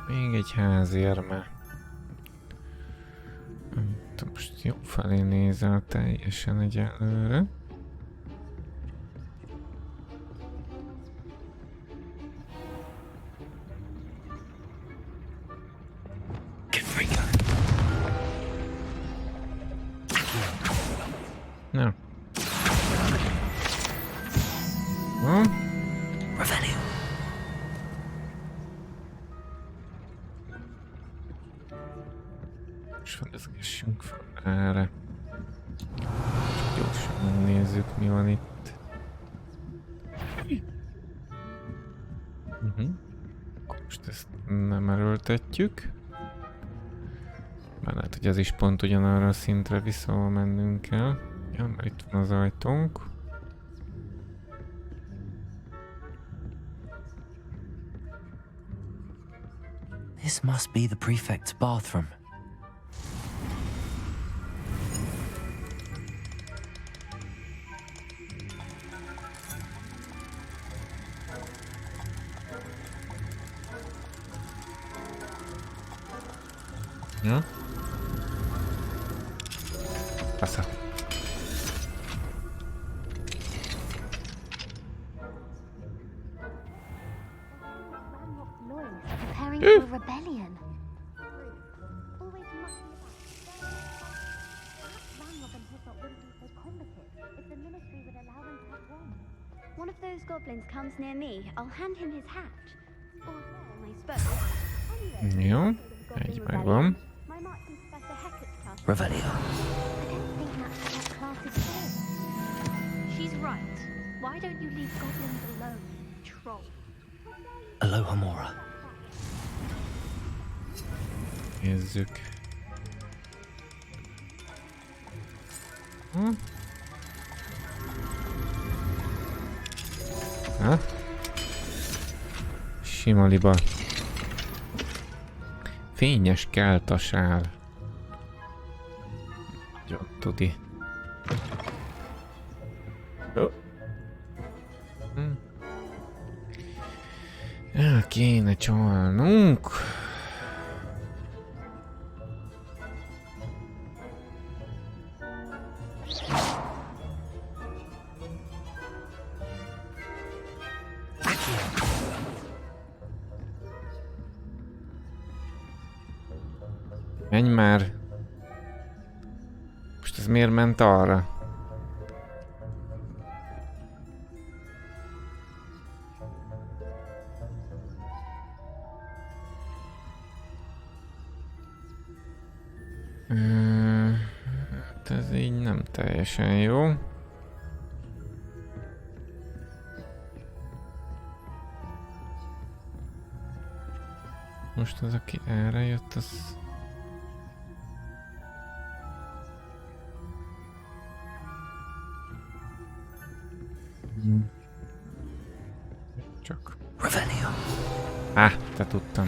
Speaker 2: Még egy házérme. Most jobb felé nézel teljesen egyelőre. Na.
Speaker 4: Revelio.
Speaker 2: És fedezgessünk fel erre. Gyorsan megnézzük, mi van itt. Most ezt nem erőltetjük. Már lehet, hogy ez is pont ugyanarra a szintre vissza mennünk kell. Ja, mert itt van az ajtónk.
Speaker 4: This must be the prefect's bathroom.
Speaker 2: Ja? Passa.
Speaker 19: Preparing for a rebellion. Always mucking about. One of those goblins comes near me, I'll hand him his hat. Or I suppose.
Speaker 2: Jó, egy megvan.
Speaker 4: Revelio.
Speaker 3: She's right. Why don't you leave goblins alone, troll?
Speaker 4: Alohomora.
Speaker 2: Nézzük. Ha? Sima liba. Fényes keltasál. Tudi. El kéne csalnunk. Menj már! Most ez miért ment arra? Hát ez így nem teljesen jó. Most az, aki erre jött, az... Csak... te tudtam.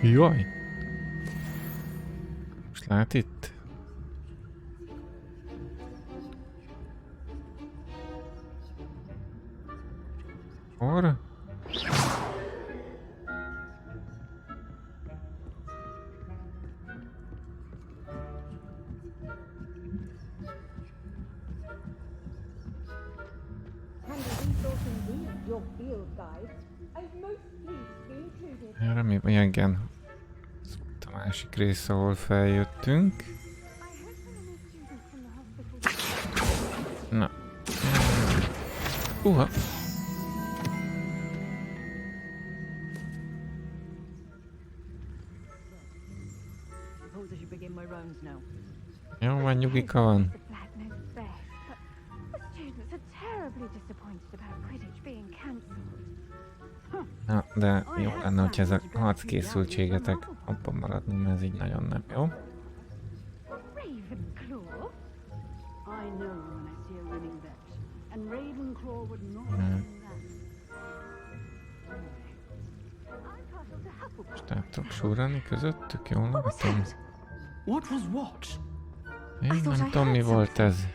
Speaker 2: Jaj! Most lát itt? Arra? Remélem, igen. Ez volt a másik rész, ahol feljöttünk. Na. Uha. Jó van, nyugika van. Na, de jó lenne, hogyha ez a harckészültségetek abban maradni, mert ez így nagyon nem jó. Most át tudok súrani közöttük, jól látom. Én nem tudom, mi volt ez.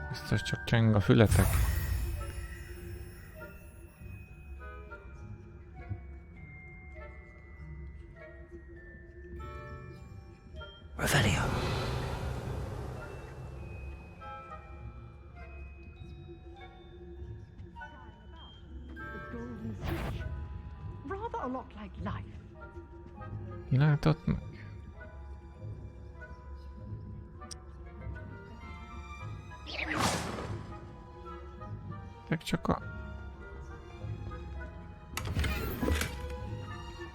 Speaker 2: Biztos csak cseng a fületek. Látott meg? Csak a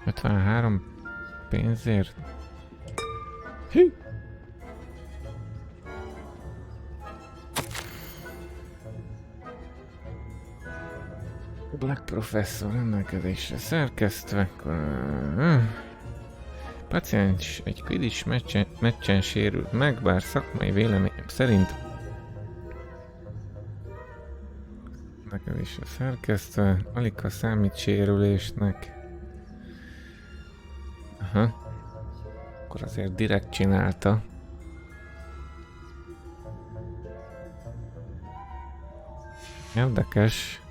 Speaker 2: 53 pénzért. Hű! Black Professor rendelkezésre szerkesztve. Paciens egy Quidditch meccsen sérült meg, bár szakmai véleményem szerint rendelkezésre szerkesztve, alig ha számít sérülésnek. Aha. Akkor azért direkt csinálta. Érdekes.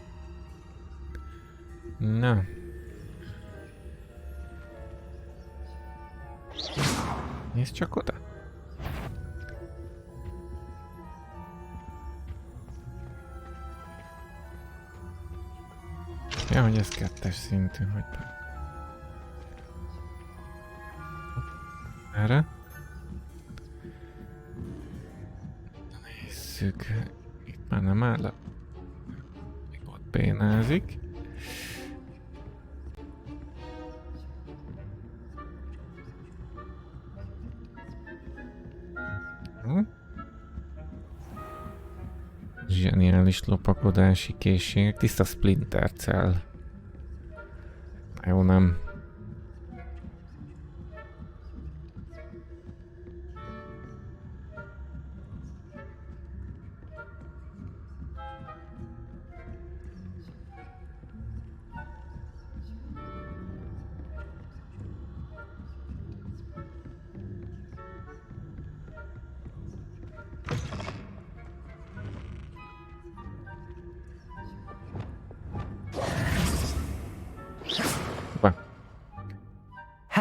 Speaker 2: Na. Nézd csak oda. Ja, hogy ez 2-es szintű, hogy erre. Nézzük. Itt már nem áll. Még ott bénázik. Zseniális lopakodási készségek, tiszta Splinter Cell. Jó, nem.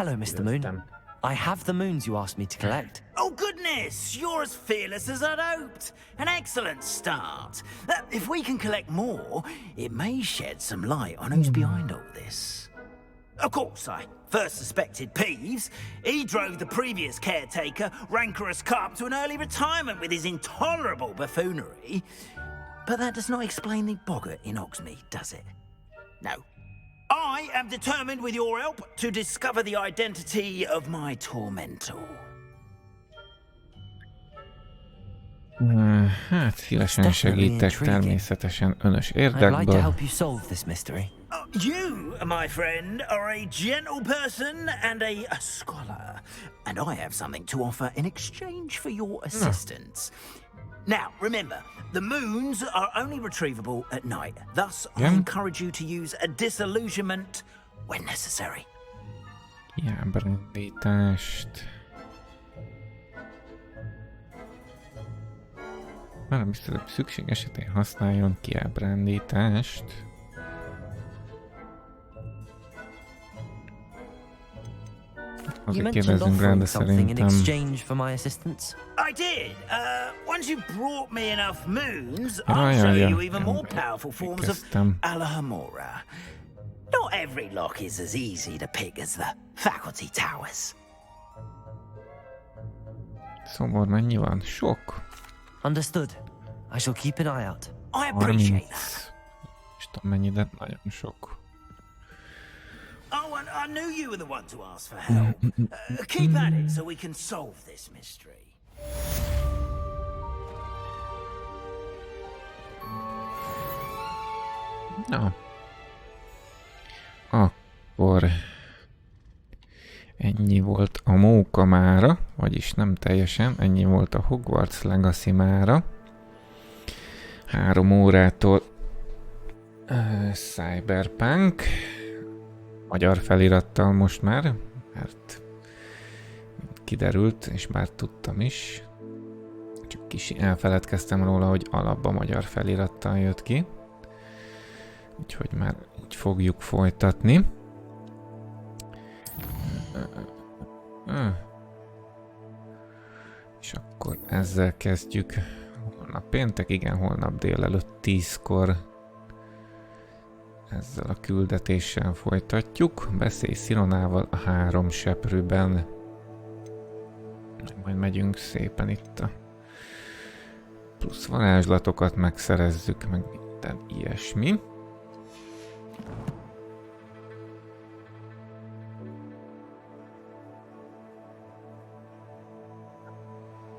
Speaker 4: Hello, Mr. Moon. I have the moons you asked me to collect.
Speaker 9: Oh, goodness! You're as fearless as I'd hoped. An excellent start. If we can collect more, it may shed some light on who's behind all this. Of course, I first suspected Peeves. He drove the previous caretaker, Rancorous Carp, to an early retirement with his intolerable buffoonery. But that does not explain the boggart in Hogsmeade, does it? No. I am determined, with your help, to discover the identity of my tormentor.
Speaker 2: Hát, szívesen segítek természetesen önös
Speaker 4: I'd like to
Speaker 2: érdekből.
Speaker 4: help you solve this mystery.
Speaker 9: You, my friend, are a gentle person and a scholar, and I have something to offer in exchange for your assistance. Now, remember, the moons are only retrievable at night. Thus, I encourage you to use a disillusionment when necessary.
Speaker 2: Kiábrándítást. Már biztos, hogy szükség esetén használjon kiábrándítást. Azért kérdezzünk rá, de szerintem...
Speaker 9: I did. Once you brought me enough moons, I'll show you even more powerful forms of Alahamora. Not every lock is as easy to pick as the faculty towers.
Speaker 2: Szomor, mennyi van? Sok.
Speaker 4: Understood. I shall keep an eye out.
Speaker 9: I appreciate that.
Speaker 2: És tudom mennyi, de nagyon sok.
Speaker 9: Oh, and I knew you were the one to ask for help. Keep at it so we can solve this mystery.
Speaker 2: Na. Akkor ennyi volt a móka mára, vagyis nem teljesen, ennyi volt a Hogwarts Legacy mára. 3 órától Cyberpunk. Magyar felirattal most már, mert kiderült, és már tudtam is. Csak kis elfeledkeztem róla, hogy alapban magyar felirattal jött ki. Úgyhogy már így fogjuk folytatni. És akkor ezzel kezdjük. Holnap péntek, igen, holnap délelőtt 10-kor ezzel a küldetéssel folytatjuk. Beszélj Szironával a 3 seprűben. Majd megyünk szépen itt a plusz varázslatokat megszerezzük, meg minden ilyesmi.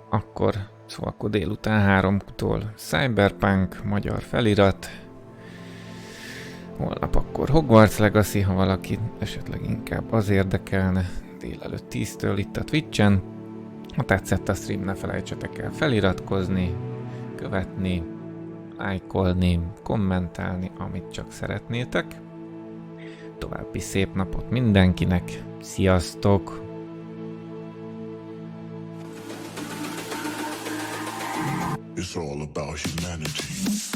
Speaker 2: Akkor délután 3-tól Cyberpunk, magyar felirat. Holnap akkor Hogwarts Legacy, ha valaki esetleg inkább az érdekelne, délelőtt 10-től itt a Twitch-en. Ha tetszett a stream, ne felejtsetek el feliratkozni, követni, lájkolni, kommentálni, amit csak szeretnétek. További szép napot mindenkinek, sziasztok!
Speaker 20: It's all about humanity.